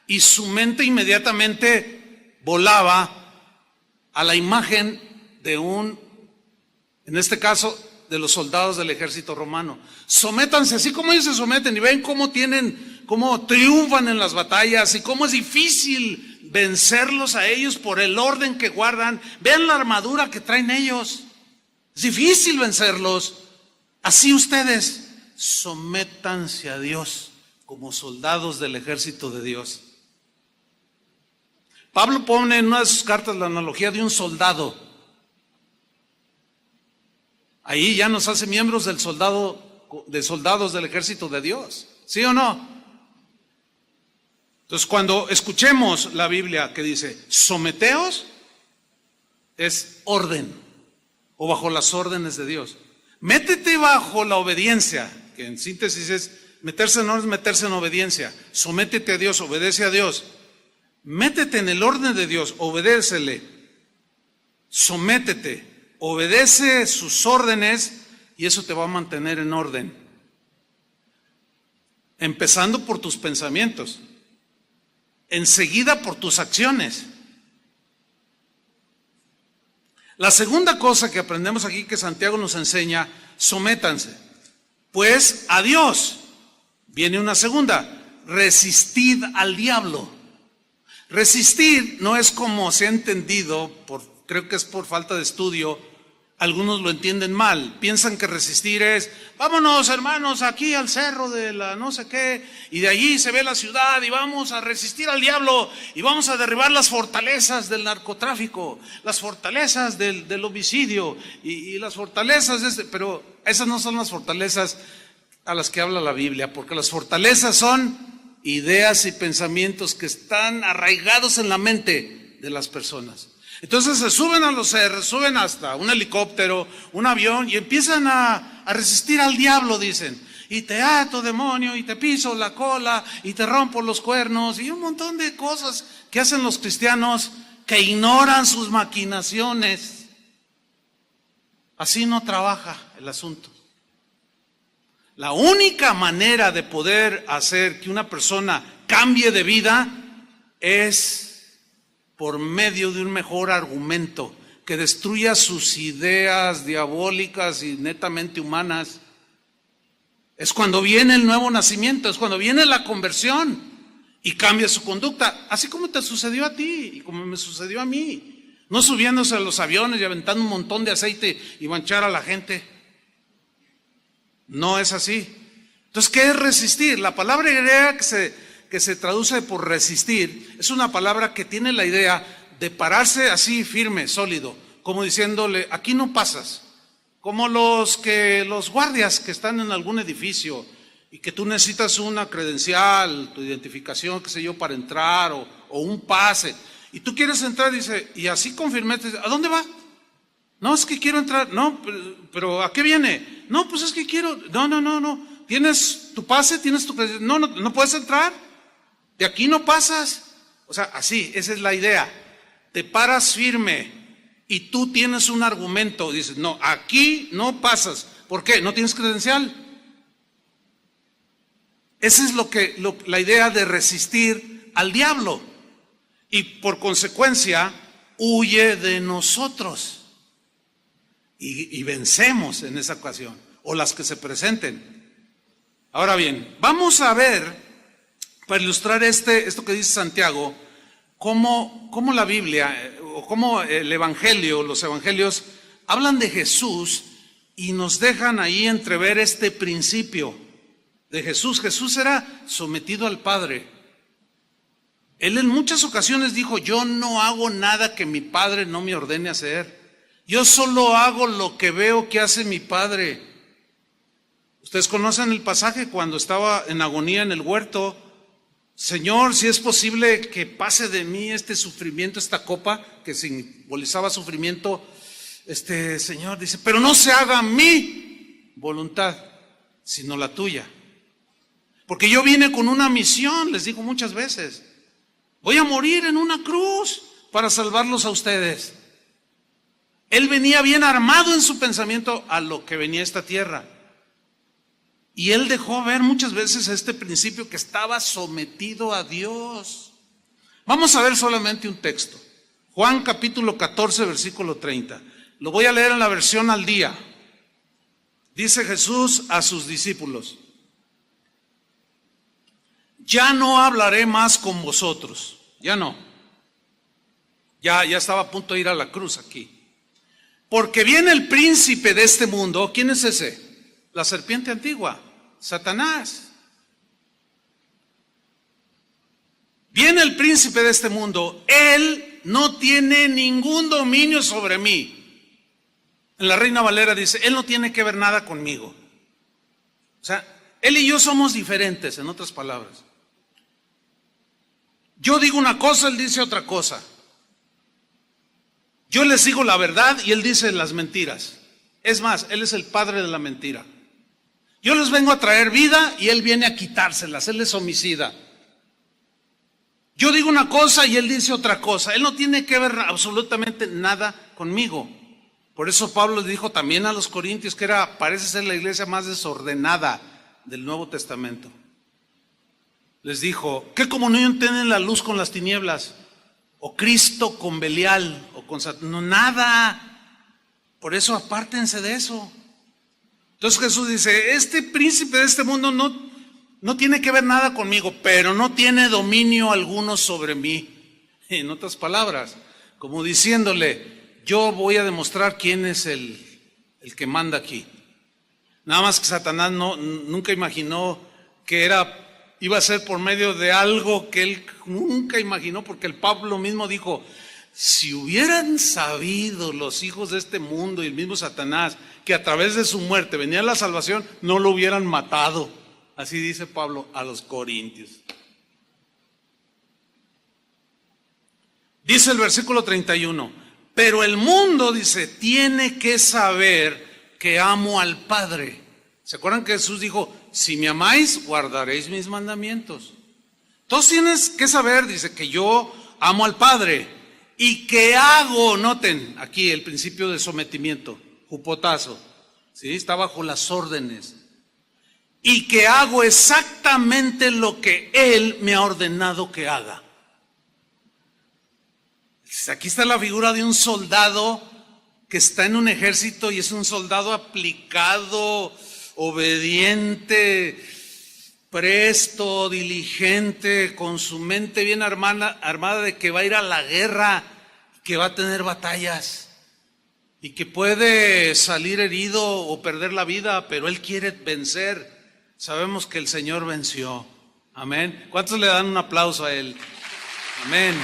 y su mente inmediatamente volaba a la imagen de en este caso, de los soldados del ejército romano. Sométanse, así como ellos se someten y ven cómo triunfan en las batallas y cómo es difícil vencerlos a ellos por el orden que guardan. Vean la armadura que traen ellos. Es difícil vencerlos. Así ustedes, sométanse a Dios como soldados del ejército de Dios. Pablo pone en una de sus cartas la analogía de un soldado. Ahí ya nos hace miembros de soldados del ejército de Dios. ¿Sí o no? Entonces, cuando escuchemos la Biblia que dice, someteos, es orden, o bajo las órdenes de Dios. Métete bajo la obediencia, que en síntesis es meterse en obediencia. Sométete a Dios, obedece a Dios. Métete en el orden de Dios, obedécele. Sométete, obedece sus órdenes y eso te va a mantener en orden. Empezando por tus pensamientos, enseguida por tus acciones. La segunda cosa que aprendemos aquí que Santiago nos enseña, sométanse pues a Dios. Viene una segunda, resistid al diablo. Resistir no es como se ha entendido, creo que es por falta de estudio. Algunos lo entienden mal, piensan que resistir es, vámonos hermanos aquí al cerro de la no sé qué, y de allí se ve la ciudad y vamos a resistir al diablo y vamos a derribar las fortalezas del narcotráfico, las fortalezas del homicidio y las fortalezas pero esas no son las fortalezas a las que habla la Biblia, porque las fortalezas son ideas y pensamientos que están arraigados en la mente de las personas. Entonces se suben a los cerros, suben hasta un helicóptero, un avión y empiezan a resistir al diablo, dicen. Y te ato, demonio, y te piso la cola, y te rompo los cuernos, y un montón de cosas que hacen los cristianos que ignoran sus maquinaciones. Así no trabaja el asunto. La única manera de poder hacer que una persona cambie de vida es por medio de un mejor argumento que destruya sus ideas diabólicas y netamente humanas. Es cuando viene el nuevo nacimiento, es cuando viene la conversión y cambia su conducta, así como te sucedió a ti y como me sucedió a mí. no subiéndose a los aviones y aventando un montón de aceite y manchar a la gente. No es así. Entonces, ¿qué es resistir? La palabra griega que se traduce por resistir es una palabra que tiene la idea de pararse así firme, sólido, como diciéndole, aquí no pasas. Como los guardias que están en algún edificio y que tú necesitas una credencial, tu identificación, qué sé yo, para entrar o un pase. Y tú quieres entrar, dice, y así con firmeza, ¿a dónde va? No, es que quiero entrar. No, pero ¿a qué viene? No, pues es que quiero. No. ¿Tienes tu pase? ¿Tienes tu credencial? No puedes entrar. De aquí no pasas. O sea, así, esa es la idea. Te paras firme. Y tú tienes un argumento, dices, no, aquí no pasas. ¿Por qué? ¿No tienes credencial? Esa es la idea de resistir al diablo. Y por consecuencia, huye de nosotros. Y vencemos en esa ocasión, o las que se presenten. Ahora bien, vamos a ver, para ilustrar esto que dice Santiago, cómo la Biblia o cómo el Evangelio, los Evangelios hablan de Jesús y nos dejan ahí entrever este principio de Jesús. Jesús era sometido al Padre. Él en muchas ocasiones dijo, yo no hago nada que mi Padre no me ordene hacer. Yo solo hago lo que veo que hace mi Padre. Ustedes conocen el pasaje cuando estaba en agonía en el huerto. Señor, si es posible que pase de mí este sufrimiento, esta copa que simbolizaba sufrimiento, Señor dice, pero no se haga mi voluntad, sino la tuya. Porque yo vine con una misión, les digo muchas veces, voy a morir en una cruz para salvarlos a ustedes. Él venía bien armado en su pensamiento a lo que venía a esta tierra. Y él dejó ver muchas veces este principio que estaba sometido a Dios. Vamos a ver solamente un texto. Juan capítulo 14, versículo 30. Lo voy a leer en la versión al día. Dice Jesús a sus discípulos, ya no hablaré más con vosotros. Ya no. Ya estaba a punto de ir a la cruz aquí. Porque viene el príncipe de este mundo. ¿Quién es ese? La serpiente antigua, Satanás. Viene el príncipe de este mundo. Él no tiene ningún dominio sobre mí. En la Reina Valera dice, él no tiene que ver nada conmigo. O sea, él y yo somos diferentes, en otras palabras. Yo digo una cosa, él dice otra cosa. Yo les digo la verdad y él dice las mentiras. Es más, él es el padre de la mentira. Yo les vengo a traer vida y él viene a quitárselas. Él es homicida. Yo digo una cosa y él dice otra cosa. Él no tiene que ver absolutamente nada conmigo. Por eso Pablo le dijo también a los corintios que parece ser la iglesia más desordenada del Nuevo Testamento. Les dijo, ¿qué comunión tienen la luz con las tinieblas? O Cristo con Belial, o con Satanás. No, nada. Por eso apártense de eso. Entonces Jesús dice, este príncipe de este mundo no tiene que ver nada conmigo, pero no tiene dominio alguno sobre mí. En otras palabras, como diciéndole, yo voy a demostrar quién es el que manda aquí. Nada más que Satanás nunca imaginó que iba a ser por medio de algo que él nunca imaginó, porque el Pablo mismo dijo, si hubieran sabido los hijos de este mundo y el mismo Satanás que a través de su muerte venía la salvación, no lo hubieran matado. Así dice Pablo a los corintios. Dice el versículo 31, pero el mundo, dice, tiene que saber que amo al Padre. ¿Se acuerdan que Jesús dijo, si me amáis, guardaréis mis mandamientos? Entonces tienes que saber, dice, que yo amo al Padre y que hago, noten aquí el principio de sometimiento, jupotazo, ¿sí? Está bajo las órdenes. Y que hago exactamente lo que Él me ha ordenado que haga. Aquí está la figura de un soldado que está en un ejército y es un soldado aplicado, obediente, presto, diligente, con su mente bien armada de que va a ir a la guerra, que va a tener batallas y que puede salir herido o perder la vida, pero él quiere vencer. Sabemos que el Señor venció. Amén. ¿Cuántos le dan un aplauso a él? Amén.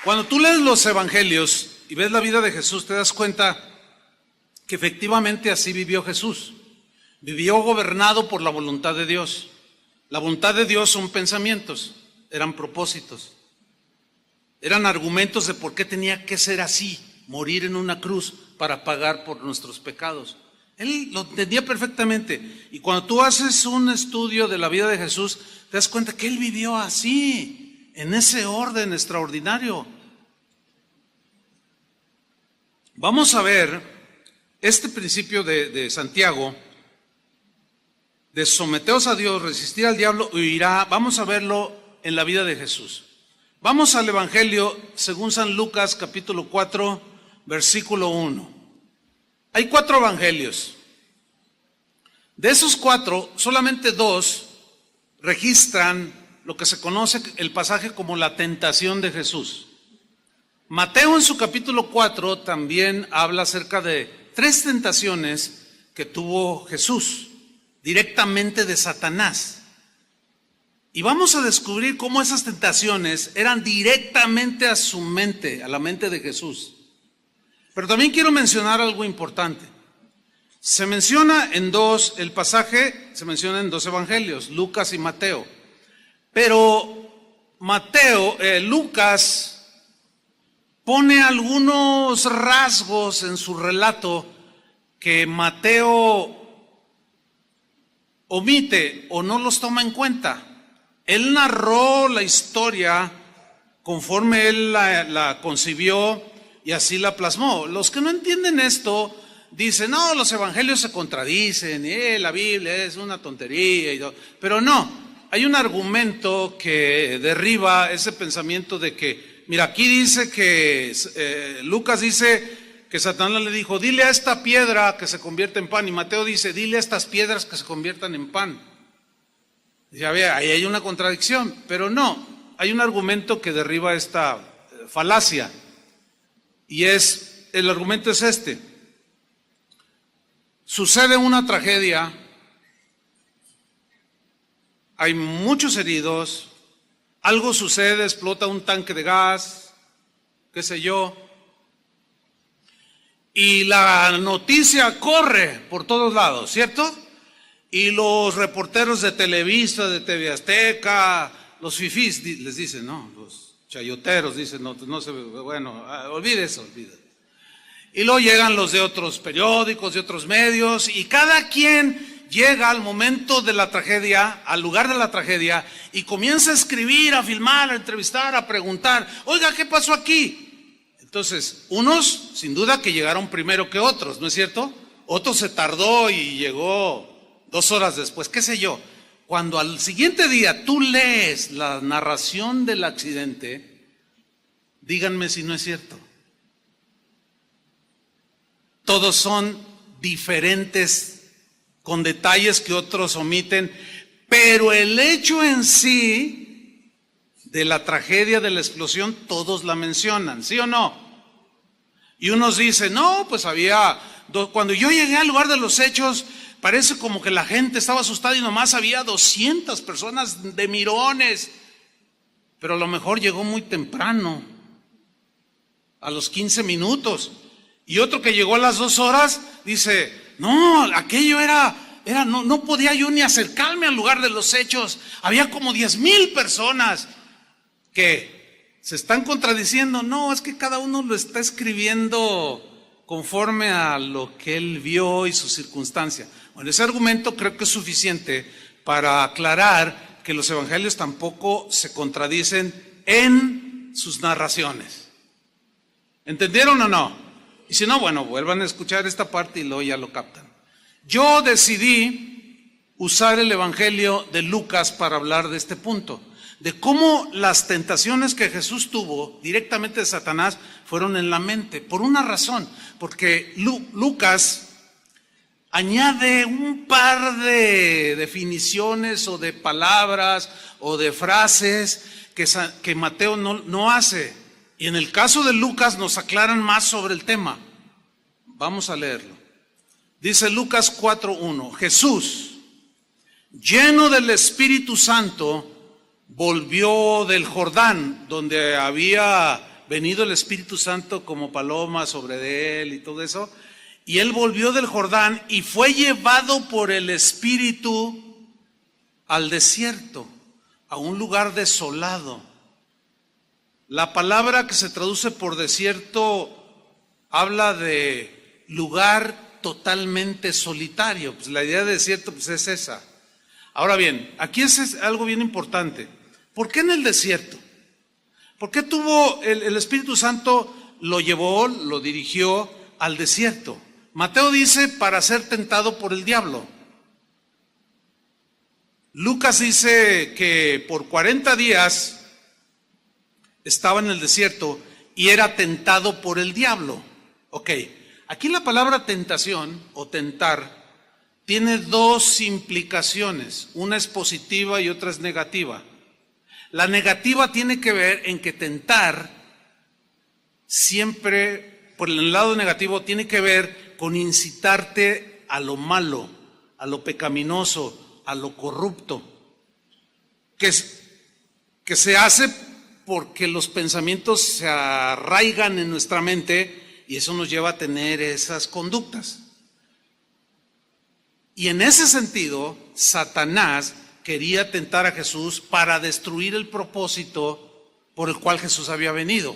Cuando tú lees los evangelios y ves la vida de Jesús, te das cuenta que efectivamente así vivió Jesús. Vivió gobernado por la voluntad de Dios. La voluntad de Dios son pensamientos, eran propósitos, eran argumentos de por qué tenía que ser así, morir en una cruz para pagar por nuestros pecados. Él lo entendía perfectamente. Y cuando tú haces un estudio de la vida de Jesús, te das cuenta que él vivió así, en ese orden extraordinario. Vamos a ver este principio de Santiago, de someteos a Dios, resistir al diablo, huirá. Vamos a verlo en la vida de Jesús. Vamos al Evangelio según San Lucas, capítulo 4, versículo 1. Hay 4 evangelios. De esos 4, solamente 2 registran lo que se conoce el pasaje como la tentación de Jesús. Mateo en su capítulo 4 también habla acerca de 3 tentaciones que tuvo Jesús, directamente de Satanás. Y vamos a descubrir cómo esas tentaciones eran directamente a su mente, a la mente de Jesús. Pero también quiero mencionar algo importante. Se menciona en el pasaje se menciona en 2 evangelios, Lucas y Mateo. Pero Lucas pone algunos rasgos en su relato que Mateo omite o no los toma en cuenta. Él narró la historia conforme él la concibió y así la plasmó. Los que no entienden esto dicen, no, los evangelios se contradicen, la Biblia es una tontería y todo. Pero no, hay un argumento que derriba ese pensamiento de que, mira, aquí dice que Lucas dice que Satanás le dijo, dile a esta piedra que se convierta en pan, y Mateo dice, dile a estas piedras que se conviertan en pan. Ya ve, ahí hay una contradicción, pero no, hay un argumento que derriba esta falacia, y el argumento es este. Sucede una tragedia, hay muchos heridos, algo sucede, explota un tanque de gas, qué sé yo, y la noticia corre por todos lados, ¿cierto? Y los reporteros de Televisa, de TV Azteca, los fifís les dicen, no, los chayoteros dicen, no se, bueno, olvide eso. Y luego llegan los de otros periódicos, de otros medios, y cada quien llega al momento de la tragedia, al lugar de la tragedia, y comienza a escribir, a filmar, a entrevistar, a preguntar, oiga, ¿qué pasó aquí? Entonces, unos sin duda que llegaron primero que otros, ¿no es cierto? Otro se tardó y llegó 2 horas después, qué sé yo. Cuando al siguiente día tú lees la narración del accidente, díganme si no es cierto. Todos son diferentes, con detalles que otros omiten, pero el hecho en sí de la tragedia de la explosión, todos la mencionan, ¿sí o no? Y unos dicen, no, pues cuando yo llegué al lugar de los hechos, parece como que la gente estaba asustada y nomás había 200 personas de mirones, pero a lo mejor llegó muy temprano, a los 15 minutos. Y otro que llegó a las 2 horas, dice, no, aquello no podía yo ni acercarme al lugar de los hechos. Había como 10,000 personas que se están contradiciendo. No, es que cada uno lo está escribiendo conforme a lo que él vio y su circunstancia. Bueno, ese argumento creo que es suficiente para aclarar que los evangelios tampoco se contradicen en sus narraciones. ¿Entendieron o no? Y si no, bueno, vuelvan a escuchar esta parte y luego ya lo captan. Yo decidí usar el Evangelio de Lucas para hablar de este punto, de cómo las tentaciones que Jesús tuvo directamente de Satanás fueron en la mente, por una razón, porque Lucas añade un par de definiciones o de palabras o de frases que Mateo no hace. Y en el caso de Lucas nos aclaran más sobre el tema. Vamos a leerlo. Dice Lucas 4:1, Jesús, lleno del Espíritu Santo, volvió del Jordán, donde había venido el Espíritu Santo como paloma sobre él y todo eso. Y él volvió del Jordán y fue llevado por el Espíritu al desierto, a un lugar desolado. La palabra que se traduce por desierto habla de lugar totalmente solitario. Pues la idea de desierto pues es esa. Ahora bien, aquí es algo bien importante. ¿Por qué en el desierto? ¿Por qué tuvo el Espíritu Santo, lo llevó, lo dirigió al desierto? Mateo dice para ser tentado por el diablo. Lucas dice que por 40 días estaba en el desierto y era tentado por el diablo. Ok, aquí la palabra tentación o tentar tiene dos implicaciones. Una es positiva y otra es negativa. La negativa tiene que ver en que tentar siempre, por el lado negativo, tiene que ver con incitarte a lo malo, a lo pecaminoso, a lo corrupto, que se hace porque los pensamientos se arraigan en nuestra mente y eso nos lleva a tener esas conductas. Y en ese sentido, Satanás quería tentar a Jesús para destruir el propósito por el cual Jesús había venido.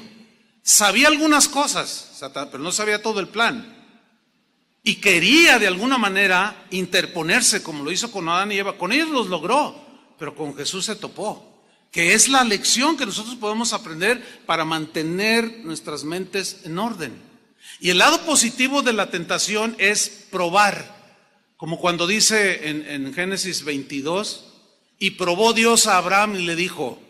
Sabía algunas cosas, Satanás, pero no sabía todo el plan. Y quería de alguna manera interponerse, como lo hizo con Adán y Eva. Con ellos los logró, pero con Jesús se topó. Que es la lección que nosotros podemos aprender para mantener nuestras mentes en orden. Y el lado positivo de la tentación es probar. Como cuando dice en Génesis 22, y probó Dios a Abraham y le dijo,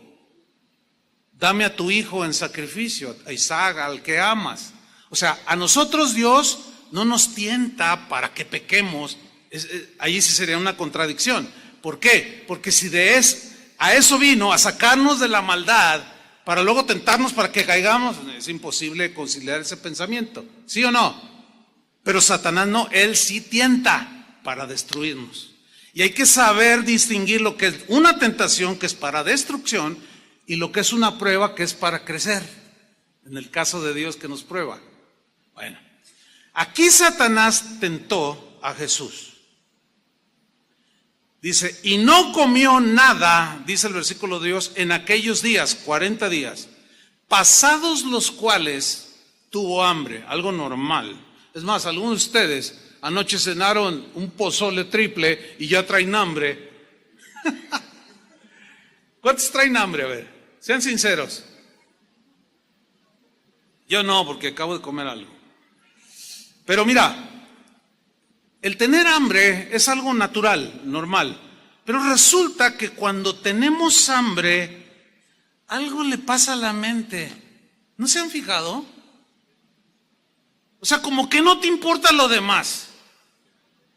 dame a tu hijo en sacrificio, a Isaac, al que amas. O sea, a nosotros Dios no nos tienta para que pequemos. Ahí sí sería una contradicción. ¿Por qué? Porque si a eso vino, a sacarnos de la maldad, para luego tentarnos para que caigamos, es imposible conciliar ese pensamiento. ¿Sí o no? Pero Satanás no, él sí tienta para destruirnos. Y hay que saber distinguir lo que es una tentación, que es para destrucción, y lo que es una prueba, que es para crecer. En el caso de Dios que nos prueba. Bueno, aquí Satanás tentó a Jesús. Dice, y no comió nada, dice el versículo de Dios, en aquellos días, 40 días, pasados los cuales tuvo hambre, algo normal. Es más, algunos de ustedes anoche cenaron un pozole triple y ya traen hambre. ¿Cuántos traen hambre? A ver, sean sinceros. Yo no, porque acabo de comer algo. Pero mira, el tener hambre es algo natural, normal. Pero resulta que cuando tenemos hambre, algo le pasa a la mente. ¿No se han fijado? O sea, como que no te importa lo demás.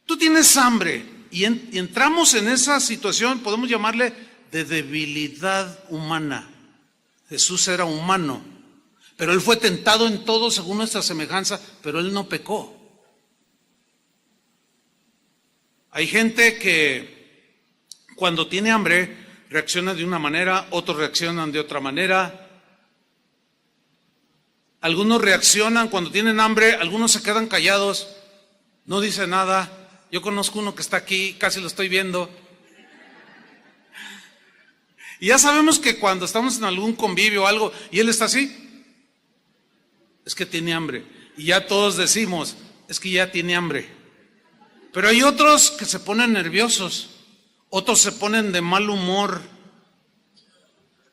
Tú tienes hambre y entramos en esa situación, podemos llamarle de debilidad humana. Jesús era humano, pero él fue tentado en todo según nuestra semejanza, pero él no pecó. Hay gente que cuando tiene hambre reacciona de una manera, otros reaccionan de otra manera. Algunos reaccionan cuando tienen hambre, algunos se quedan callados, no dicen nada. Yo conozco uno que está aquí, casi lo estoy viendo. Y ya sabemos que cuando estamos en algún convivio o algo, y él está así, es que tiene hambre. Y ya todos decimos, es que ya tiene hambre. Pero hay otros que se ponen nerviosos, otros se ponen de mal humor.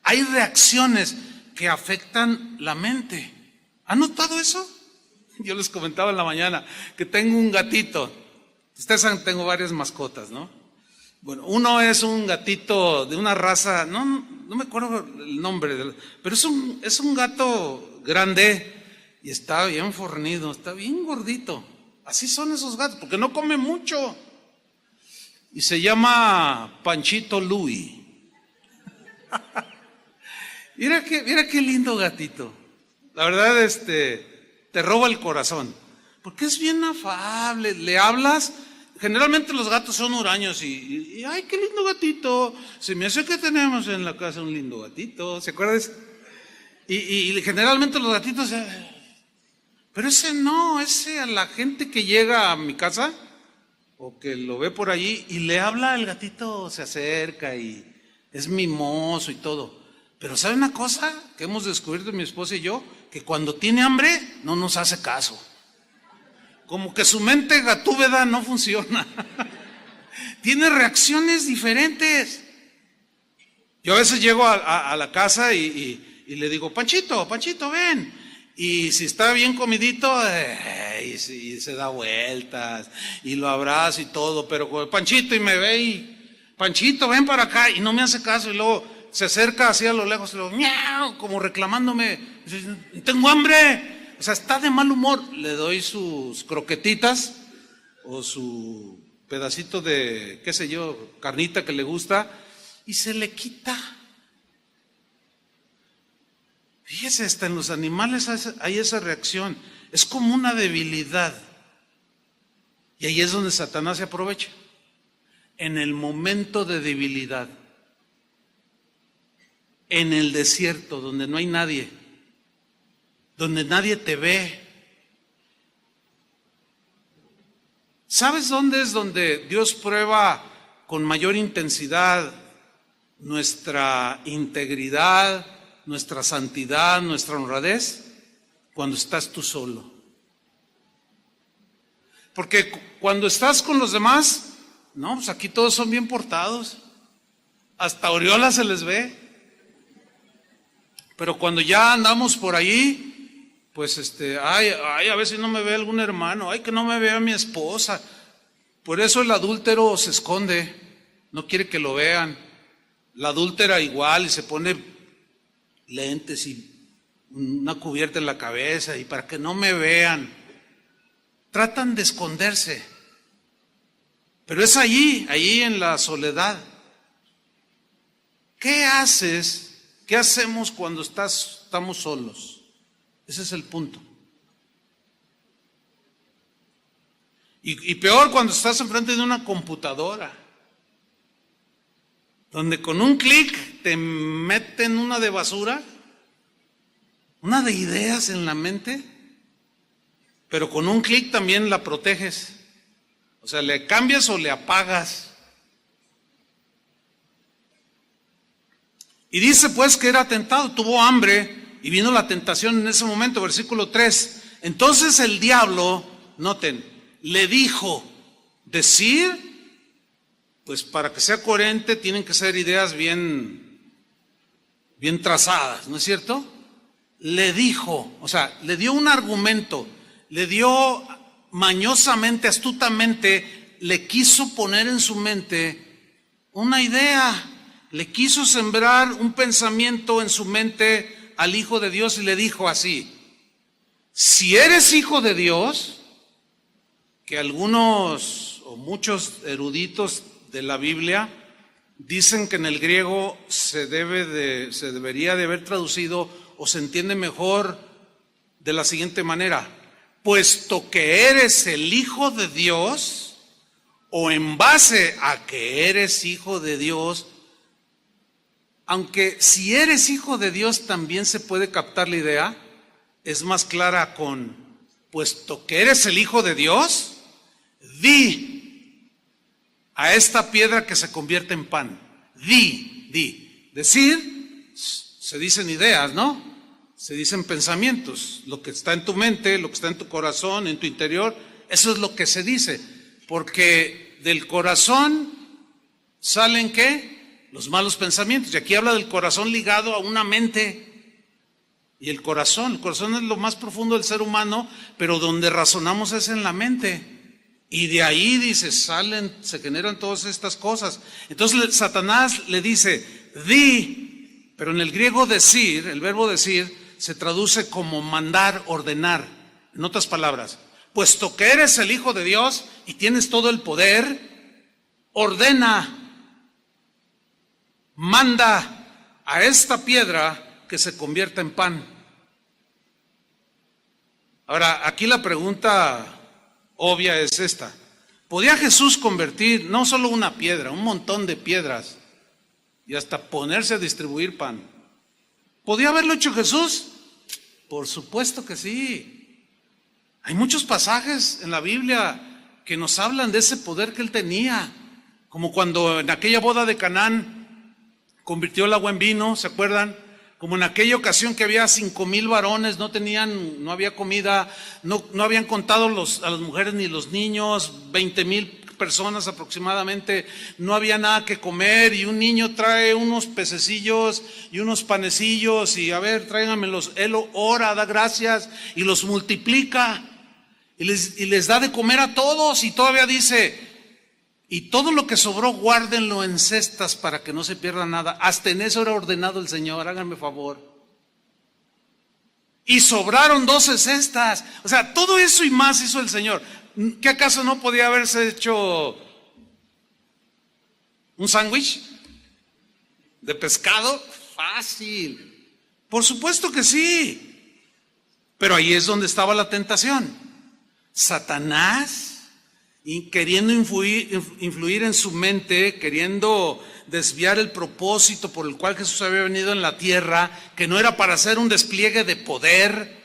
Hay reacciones que afectan la mente. ¿Han notado eso? Yo les comentaba en la mañana que tengo un gatito. Ustedes saben, tengo varias mascotas, ¿no? Bueno, uno es un gatito de una raza, no me acuerdo el nombre, pero es un gato grande y está bien fornido, está bien gordito. Así son esos gatos, porque no come mucho. Y se llama Panchito Louis. Mira qué lindo gatito. La verdad, te roba el corazón. Porque es bien afable. Le hablas. Generalmente los gatos son huraños y ay, qué lindo gatito. Se me hace que tenemos en la casa un lindo gatito. ¿Se acuerdan? Y generalmente los gatitos. Pero ese no, ese a la gente que llega a mi casa o que lo ve por allí y le habla, el gatito se acerca y es mimoso y todo. Pero ¿sabe una cosa que hemos descubierto mi esposa y yo? Que cuando tiene hambre no nos hace caso. Como que su mente gatúbeda no funciona. Tiene reacciones diferentes. Yo a veces llego a la casa y le digo, Panchito, ven. Y si está bien comidito, y se da vueltas y lo abrazo y todo. Pero Panchito y me ve y, Panchito, ven para acá. Y no me hace caso y luego se acerca así a lo lejos y luego, miau, como reclamándome. Tengo hambre. O sea, está de mal humor. Le doy sus croquetitas o su pedacito de, qué sé yo, carnita que le gusta y se le quita. Fíjese, hasta en los animales hay esa reacción. Es como una debilidad. Y ahí es donde Satanás se aprovecha. En el momento de debilidad. En el desierto, donde no hay nadie. Donde nadie te ve. ¿Sabes dónde es donde Dios prueba con mayor intensidad nuestra integridad, nuestra santidad, nuestra honradez? Cuando estás tú solo. Porque cuando estás con los demás, no, pues aquí todos son bien portados. Hasta aureola se les ve. Pero cuando ya andamos por ahí, pues ay, a ver si no me ve algún hermano, ay, que no me vea mi esposa. Por eso el adúltero se esconde, no quiere que lo vean. La adúltera igual y se pone lentes y una cubierta en la cabeza y para que no me vean. Tratan de esconderse. Pero es allí en la soledad. ¿Qué haces? ¿Qué hacemos cuando estamos solos? Ese es el punto. Y peor cuando estás enfrente de una computadora, donde con un clic te meten una de basura, una de ideas en la mente, pero con un clic también la proteges. O sea, le cambias o le apagas. Y dice pues que era tentado, tuvo hambre. Y vino la tentación en ese momento, versículo 3. Entonces el diablo, noten, le dijo, decir, pues para que sea coherente tienen que ser ideas bien trazadas, ¿no es cierto? Le dijo, o sea, le dio un argumento, le dio mañosamente, astutamente, le quiso poner en su mente una idea, le quiso sembrar un pensamiento en su mente al Hijo de Dios y le dijo así, si eres hijo de Dios, que algunos o muchos eruditos de la Biblia dicen que en el griego se debería de haber traducido o se entiende mejor de la siguiente manera, puesto que eres el Hijo de Dios, o en base a que eres hijo de Dios. Aunque si eres hijo de Dios también se puede captar la idea, es más clara con, puesto que eres el Hijo de Dios, di a esta piedra que se convierte en pan. Di. Decir, se dicen ideas, ¿no? Se dicen pensamientos, lo que está en tu mente, lo que está en tu corazón, en tu interior, eso es lo que se dice, porque del corazón salen ¿qué? Los malos pensamientos. Y aquí habla del corazón ligado a una mente. Y el corazón es lo más profundo del ser humano, pero donde razonamos es en la mente. Y de ahí, dice, se generan todas estas cosas. Entonces Satanás le dice, di, pero en el griego decir, el verbo decir, se traduce como mandar, ordenar. En otras palabras, puesto que eres el Hijo de Dios y tienes todo el poder, ordena, manda a esta piedra que se convierta en pan. Ahora, aquí la pregunta obvia es esta. ¿Podía Jesús convertir no solo una piedra, un montón de piedras y hasta ponerse a distribuir pan? ¿Podía haberlo hecho Jesús? Por supuesto que sí. Hay muchos pasajes en la Biblia que nos hablan de ese poder que él tenía, como cuando en aquella boda de Canaán convirtió el agua en vino, ¿se acuerdan? Como en aquella ocasión que había 5,000 varones, no había comida, no habían contado a las mujeres ni los niños, 20,000 personas aproximadamente, no había nada que comer, y un niño trae unos pececillos y unos panecillos, y a ver, tráiganmelos. Él ora, da gracias y los multiplica y les da de comer a todos, y todavía dice: y todo lo que sobró guárdenlo en cestas para que no se pierda nada. Hasta en eso era ordenado el Señor, háganme favor. Y sobraron 12 cestas. O sea, todo eso y más hizo el Señor. ¿Qué acaso no podía haberse hecho un sándwich de pescado? Fácil. Por supuesto que sí. Pero ahí es donde estaba la tentación. Satanás, y queriendo influir en su mente, queriendo desviar el propósito por el cual Jesús había venido en la tierra, que no era para hacer un despliegue de poder.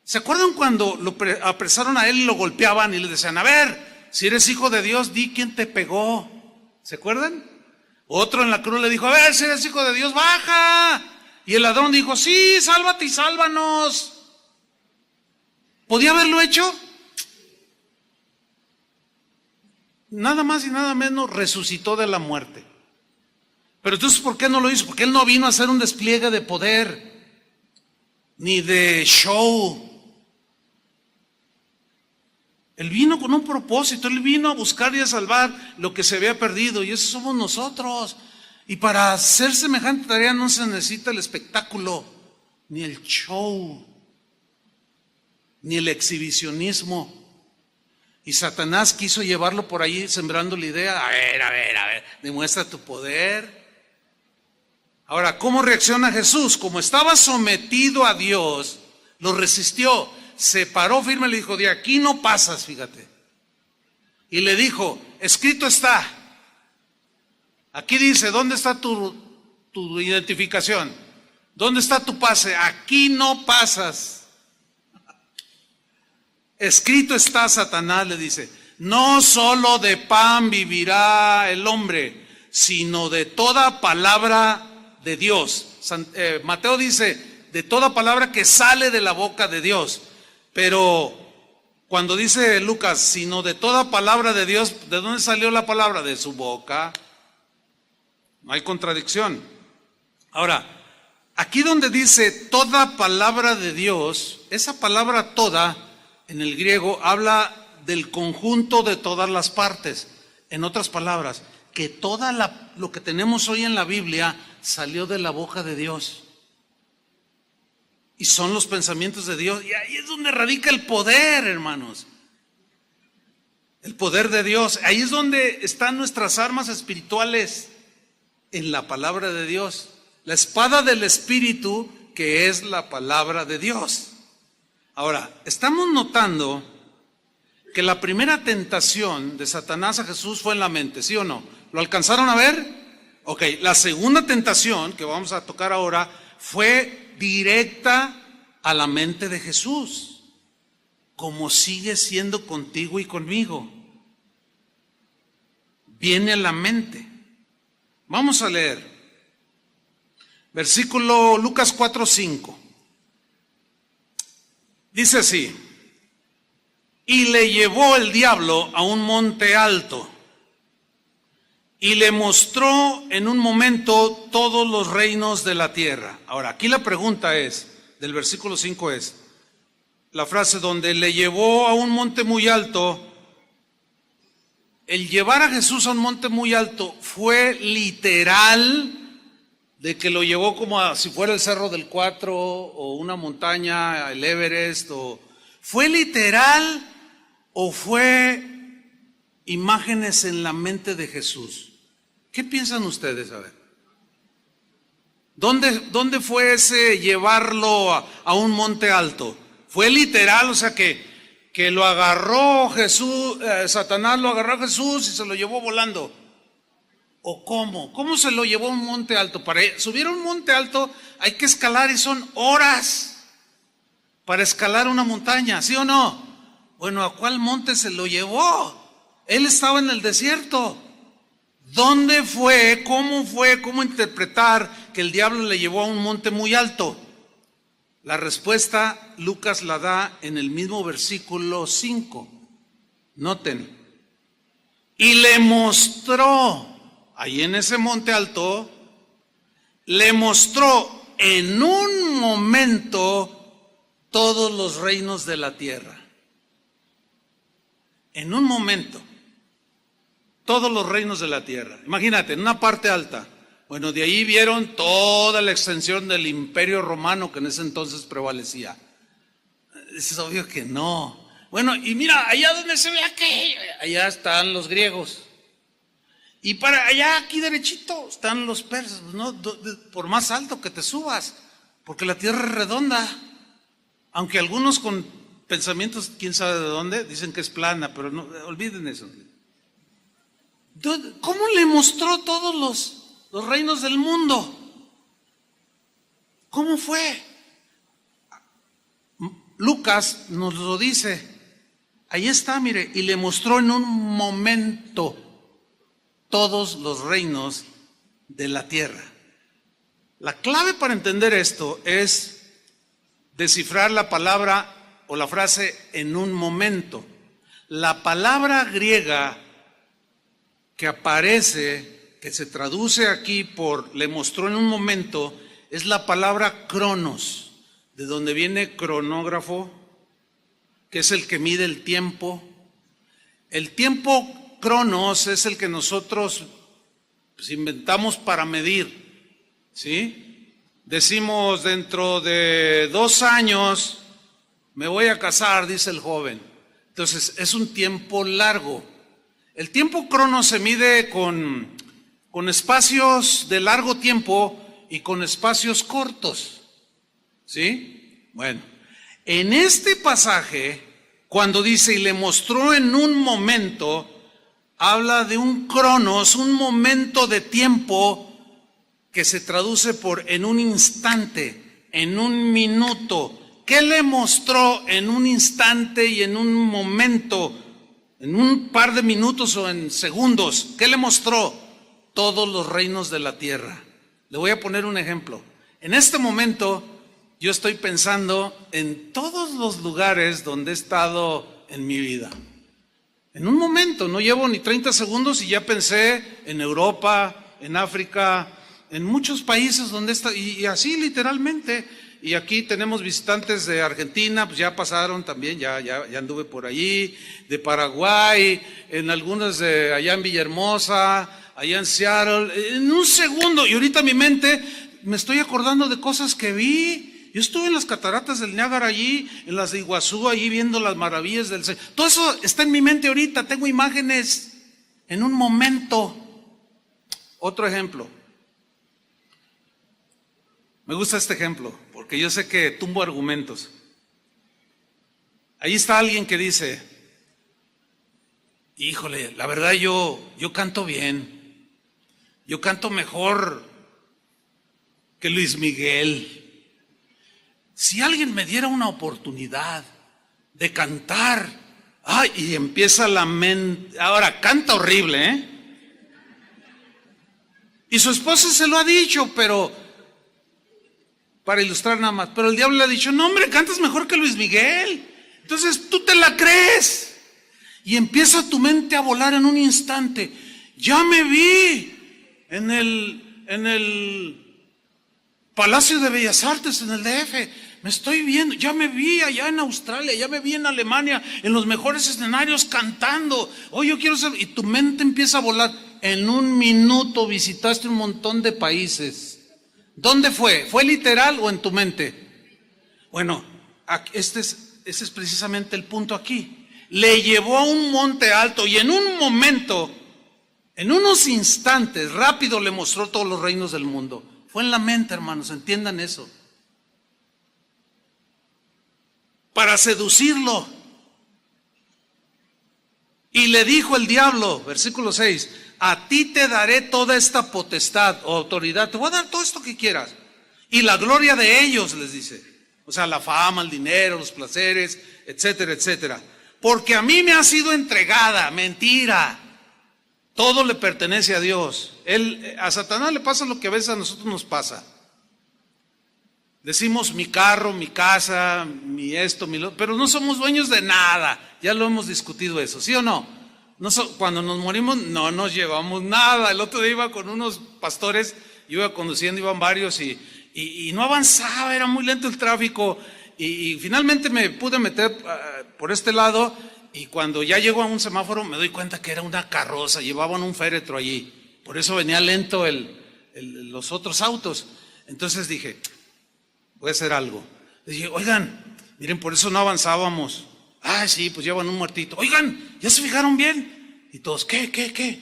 ¿Se acuerdan cuando lo apresaron a él y lo golpeaban y le decían: a ver, si eres hijo de Dios, di quién te pegó? ¿Se acuerdan? Otro en la cruz le dijo: a ver, si eres hijo de Dios, baja. Y el ladrón dijo: sí, sálvate y sálvanos. ¿Podía haberlo hecho? Nada más y nada menos resucitó de la muerte. Pero entonces, ¿por qué no lo hizo? Porque él no vino a hacer un despliegue de poder, ni de show. Él vino con un propósito, él vino a buscar y a salvar lo que se había perdido, y eso somos nosotros. Y para hacer semejante tarea no se necesita el espectáculo, ni el show, ni el exhibicionismo. Y Satanás quiso llevarlo por ahí sembrando la idea: a ver, demuestra tu poder. Ahora, ¿cómo reacciona Jesús? Como estaba sometido a Dios, lo resistió, se paró firme y le dijo: de aquí no pasas, fíjate. Y le dijo: escrito está. Aquí dice: ¿dónde está tu identificación? ¿Dónde está tu pase? Aquí no pasas. Escrito está, Satanás le dice: no solo de pan vivirá el hombre, sino de toda palabra de Dios. Mateo dice: de toda palabra que sale de la boca de Dios. Pero cuando dice Lucas: sino de toda palabra de Dios, ¿de dónde salió la palabra? De su boca. No hay contradicción. Ahora, aquí donde dice toda palabra de Dios, esa palabra toda en el griego habla del conjunto de todas las partes. En otras palabras, que lo que tenemos hoy en la Biblia salió de la boca de Dios. Y son los pensamientos de Dios. Y ahí es donde radica el poder, hermanos. El poder de Dios. Ahí es donde están nuestras armas espirituales, en la palabra de Dios. La espada del Espíritu, que es la palabra de Dios. Ahora, estamos notando que la primera tentación de Satanás a Jesús fue en la mente, ¿sí o no? ¿Lo alcanzaron a ver? Ok, la segunda tentación que vamos a tocar ahora fue directa a la mente de Jesús, como sigue siendo contigo y conmigo. Viene a la mente. Vamos a leer. Versículo Lucas 4:5. Dice así: y le llevó el diablo a un monte alto y le mostró en un momento todos los reinos de la tierra. Ahora, aquí la pregunta es, del versículo 5 es, la frase donde le llevó a un monte muy alto. El llevar a Jesús a un monte muy alto fue literal, de que lo llevó como si fuera el Cerro del Cuatro o una montaña, el Everest, o fue literal, o fue imágenes en la mente de Jesús? ¿Qué piensan ustedes? A ver, ¿dónde fue ese llevarlo a un monte alto? ¿Fue literal? O sea que lo agarró Jesús, Satanás lo agarró a Jesús y se lo llevó volando. ¿O cómo? ¿Cómo se lo llevó a un monte alto? Para subir a un monte alto hay que escalar y son horas para escalar una montaña, ¿sí o no? Bueno, ¿a cuál monte se lo llevó? Él estaba en el desierto. ¿Dónde fue? ¿Cómo interpretar que el diablo le llevó a un monte muy alto? La respuesta Lucas la da en el mismo versículo 5. Noten. Y le mostró, ahí en ese monte alto, le mostró en un momento todos los reinos de la tierra. En un momento. Todos los reinos de la tierra. Imagínate, en una parte alta. Bueno, de ahí vieron toda la extensión del imperio romano que en ese entonces prevalecía. Es obvio que no. Bueno, y mira, allá donde se ve aquello, allá están los griegos. Y para allá, aquí derechito, están los persas. ¿No? Por más alto que te subas, porque la tierra es redonda. Aunque algunos con pensamientos, quién sabe de dónde, dicen que es plana, pero no, olviden eso. ¿Cómo le mostró todos los reinos del mundo? ¿Cómo fue? Lucas nos lo dice. Ahí está, mire, y le mostró en un momento todos los reinos de la tierra. La clave para entender esto es descifrar la palabra o la frase en un momento. La palabra griega que aparece, que se traduce aquí por le mostró en un momento, es la palabra cronos, de donde viene cronógrafo, que es el que mide el tiempo. El tiempo cronos es el que nosotros pues, inventamos para medir, ¿sí? Decimos, dentro de 2 años me voy a casar, dice el joven. Entonces es un tiempo largo. El tiempo crono se mide con espacios de largo tiempo y con espacios cortos. ¿Sí? Bueno, en este pasaje, cuando dice y le mostró en un momento, habla de un cronos, un momento de tiempo que se traduce por en un instante, en un minuto. ¿Qué le mostró en un instante y en un momento? En un par de minutos o en segundos, ¿qué le mostró? Todos los reinos de la tierra. Le voy a poner un ejemplo. En este momento, yo estoy pensando en todos los lugares donde he estado en mi vida. En un momento, no llevo ni 30 segundos y ya pensé en Europa, en África, en muchos países donde está, y así literalmente. Y aquí tenemos visitantes de Argentina, pues ya pasaron también, ya anduve por allí, de Paraguay, en algunas de allá en Villahermosa, allá en Seattle, en un segundo, y ahorita mi mente, me estoy acordando de cosas que vi. Yo estuve en las cataratas del Niágara allí, en las de Iguazú, allí viendo las maravillas del Señor. Todo eso está en mi mente ahorita, tengo imágenes en un momento. Otro ejemplo. Me gusta este ejemplo, porque yo sé que tumbo argumentos. Ahí está alguien que dice, híjole, la verdad yo canto bien, yo canto mejor que Luis Miguel. Si alguien me diera una oportunidad de cantar, y empieza la mente, ahora canta horrible, ¿eh? Y su esposa se lo ha dicho, pero para ilustrar nada más, pero el diablo le ha dicho, no hombre, cantas mejor que Luis Miguel. Entonces tú te la crees y empieza tu mente a volar en un instante. Ya me vi en el Palacio de Bellas Artes, en el DF, me estoy viendo, ya me vi allá en Australia, ya me vi en Alemania, en los mejores escenarios cantando. Yo quiero ser, y tu mente empieza a volar. En un minuto visitaste un montón de países. ¿Dónde fue? ¿Fue literal o en tu mente? Bueno, ese es precisamente el punto aquí. le llevó a un monte alto y en un momento, en unos instantes, rápido le mostró todos los reinos del mundo. Fue en la mente, hermanos, entiendan eso. Para seducirlo. Y le dijo el diablo, versículo 6, a ti te daré toda esta potestad o autoridad, te voy a dar todo esto que quieras. Y la gloria de ellos, les dice. O sea, la fama, el dinero, los placeres, etcétera, etcétera. Porque a mí me ha sido entregada, mentira. Todo le pertenece a Dios. A Satanás le pasa lo que a veces a nosotros nos pasa. Decimos mi carro, mi casa, mi esto, mi lo, pero no somos dueños de nada. Ya lo hemos discutido eso, ¿sí o no? Cuando nos morimos no nos llevamos nada. El otro día iba con unos pastores, yo iba conduciendo, iban varios y no avanzaba, era muy lento el tráfico. Y finalmente me pude meter por este lado y cuando ya llego a un semáforo me doy cuenta que era una carroza, llevaban un féretro allí. Por eso venía lento los otros autos. Entonces dije, voy a hacer algo. Dije, oigan, miren, por eso no avanzábamos. Ah, sí, pues llevan un muertito. Oigan, ¿ya se fijaron bien? Y todos, ¿qué?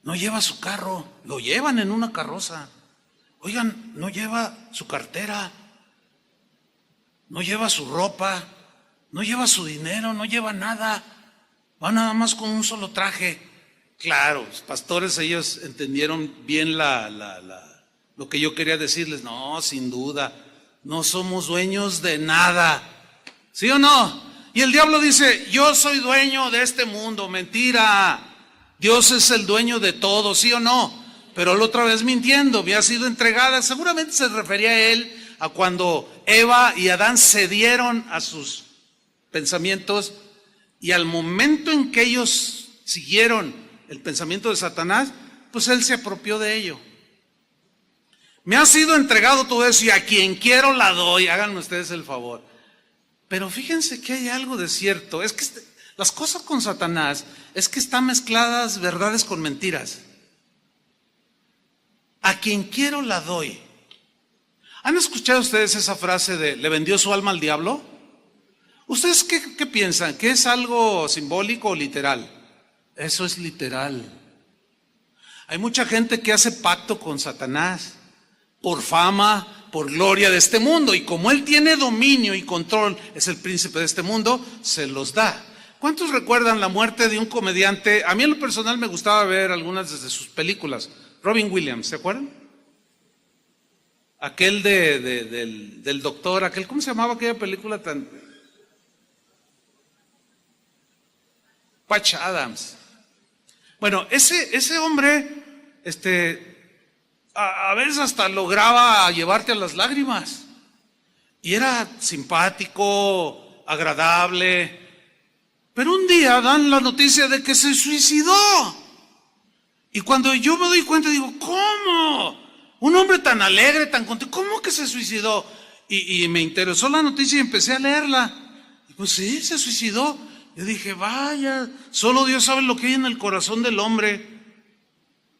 No lleva su carro, lo llevan en una carroza. Oigan, no lleva su cartera, no lleva su ropa, no lleva su dinero, no lleva nada. Va nada más con un solo traje. Claro, los pastores, ellos entendieron bien lo que yo quería decirles. No, sin duda, no somos dueños de nada. ¿Sí o no? Y el diablo dice, yo soy dueño de este mundo. Mentira. Dios es el dueño de todo, ¿sí o no? Pero la otra vez mintiendo, había sido entregada. Seguramente se refería a él, a cuando Eva y Adán cedieron a sus pensamientos y al momento en que ellos siguieron el pensamiento de Satanás, pues él se apropió de ello. Me ha sido entregado todo eso y a quien quiero la doy, háganme ustedes el favor. Pero fíjense que hay algo de cierto, es que las cosas con Satanás es que están mezcladas verdades con mentiras. A quien quiero la doy. ¿Han escuchado ustedes esa frase de le vendió su alma al diablo? ¿Ustedes qué piensan? ¿Que es algo simbólico o literal? Eso es literal. Hay mucha gente que hace pacto con Satanás por fama, por gloria de este mundo, y como él tiene dominio y control, es el príncipe de este mundo, se los da. ¿Cuántos recuerdan la muerte de un comediante? A mí en lo personal me gustaba ver algunas de sus películas. Robin Williams, ¿se acuerdan? Aquel del doctor, ¿cómo se llamaba aquella película tan? Patch Adams. Bueno, ese hombre, a veces hasta lograba llevarte a las lágrimas. Y era simpático, agradable. Pero un día dan la noticia de que se suicidó. Y cuando yo me doy cuenta, digo, ¿cómo? Un hombre tan alegre, tan contento, ¿cómo que se suicidó? Y me interesó la noticia y empecé a leerla. Y pues sí, se suicidó. Yo dije, vaya, solo Dios sabe lo que hay en el corazón del hombre.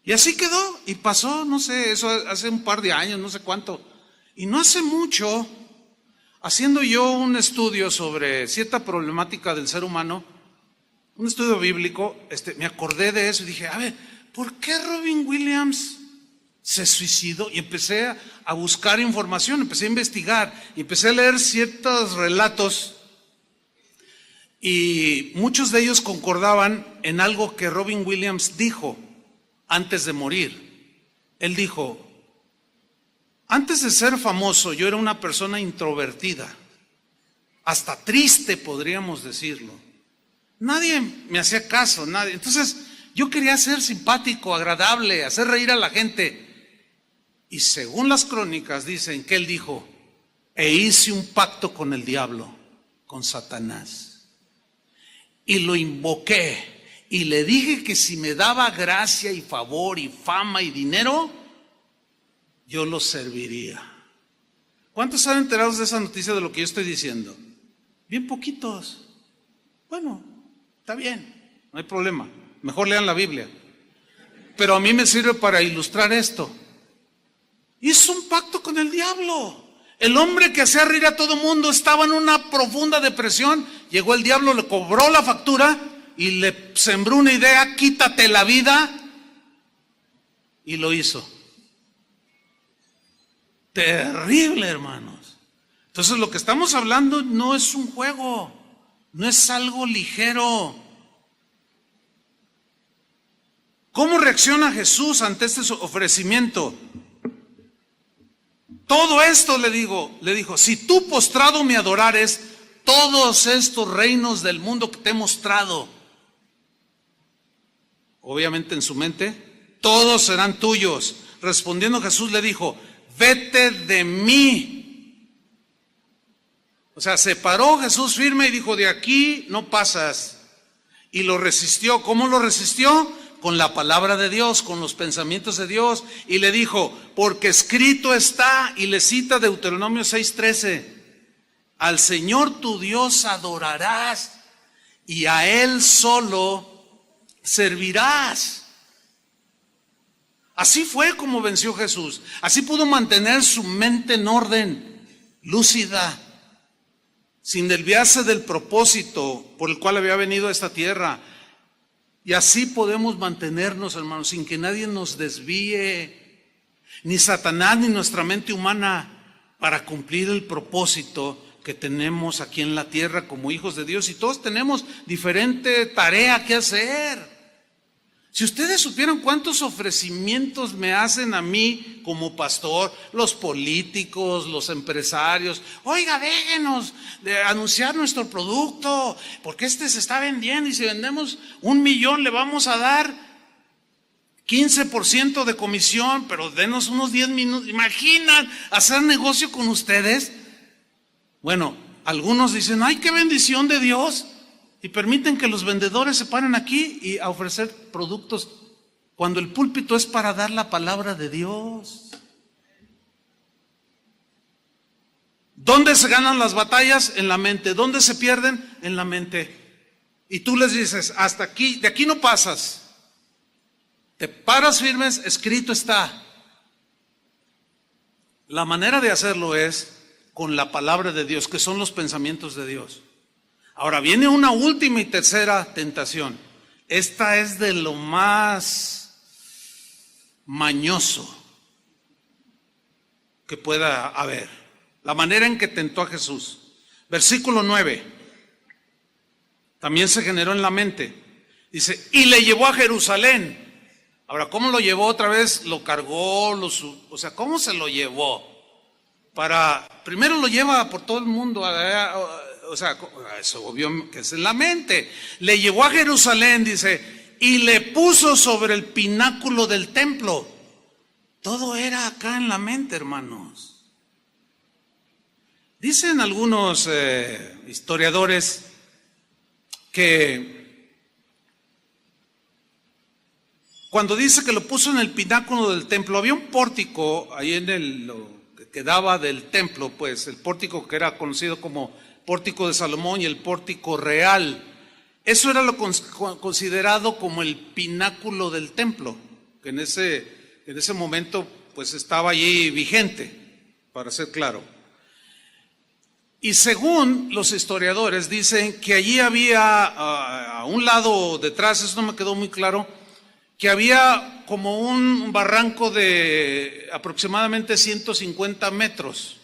Y así quedó, y pasó, no sé, eso hace un par de años, no sé cuánto. Y no hace mucho, haciendo yo un estudio sobre cierta problemática del ser humano, un estudio bíblico, me acordé de eso y dije, a ver, ¿por qué Robin Williams se suicidó? Y empecé a buscar información, empecé a investigar, y empecé a leer ciertos relatos, y muchos de ellos concordaban en algo que Robin Williams dijo antes de morir. Él dijo, antes de ser famoso yo era una persona introvertida, hasta triste podríamos decirlo. Nadie me hacía caso, nadie. Entonces yo quería ser simpático, agradable, hacer reír a la gente. Y según las crónicas dicen que él dijo, e hice un pacto con el diablo, con Satanás. Y lo invoqué y le dije que si me daba gracia y favor y fama y dinero, yo lo serviría. ¿Cuántos están enterados de esa noticia de lo que yo estoy diciendo? Bien poquitos. Bueno, está bien, no hay problema. Mejor lean la Biblia. Pero a mí me sirve para ilustrar esto. Hizo un pacto con el diablo. El hombre que hacía reír a todo mundo estaba en una profunda depresión llegó el diablo, le cobró la factura y le sembró una idea: quítate la vida, y lo hizo. Terrible, hermanos. Entonces lo que estamos hablando no es un juego, no es algo ligero. ¿Cómo reacciona Jesús ante este ofrecimiento? Todo esto le dijo: si tú postrado me adorares, todos estos reinos del mundo que te he mostrado, obviamente en su mente, todos serán tuyos. Respondiendo Jesús le dijo: vete de mí. O sea, se paró Jesús firme y dijo: de aquí no pasas. Y lo resistió. ¿Cómo lo resistió? Con la palabra de Dios, con los pensamientos de Dios. Y le dijo: porque escrito está, y le cita Deuteronomio 6:13, al Señor tu Dios adorarás y a Él solo servirás. Así fue como venció Jesús. Así pudo mantener su mente en orden, lúcida, sin desviarse del propósito por el cual había venido a esta tierra. Y así podemos mantenernos, hermanos, sin que nadie nos desvíe, ni Satanás ni nuestra mente humana, para cumplir el propósito que tenemos aquí en la tierra como hijos de Dios. Y todos tenemos diferente tarea que hacer. Si ustedes supieran cuántos ofrecimientos me hacen a mí como pastor, los políticos, los empresarios: oiga, déjenos de anunciar nuestro producto, porque se está vendiendo, y si vendemos 1 millón le vamos a dar 15% de comisión, pero denos unos 10 minutos. ¿Imaginan hacer negocio con ustedes? Bueno, algunos dicen: ¡ay, qué bendición de Dios! Y permiten que los vendedores se paren aquí y a ofrecer productos, cuando el púlpito es para dar la palabra de Dios. ¿Dónde se ganan las batallas? En la mente. ¿Dónde se pierden? En la mente. Y tú les dices: hasta aquí, de aquí no pasas. Te paras firmes, escrito está. La manera de hacerlo es con la palabra de Dios, que son los pensamientos de Dios. Ahora viene una última y tercera tentación. Esta es de lo más mañoso que pueda haber. La manera en que tentó a Jesús. Versículo 9. También se generó en la mente. Dice: y le llevó a Jerusalén. Ahora, ¿cómo lo llevó otra vez? Lo cargó, o sea, ¿cómo se lo llevó? Primero lo lleva por todo el mundo. O sea, eso obvio que es en la mente. Le llevó a Jerusalén, dice, y le puso sobre el pináculo del templo. Todo era acá en la mente, hermanos. Dicen algunos historiadores que cuando dice que lo puso en el pináculo del templo, había un pórtico ahí en lo que daba del templo, pues el pórtico que era conocido como pórtico de Salomón y el pórtico real. Eso era lo considerado como el pináculo del templo, que en ese momento pues estaba allí vigente, para ser claro. Y según los historiadores dicen que allí había a un lado detrás, eso no me quedó muy claro, que había como un barranco de aproximadamente 150 metros.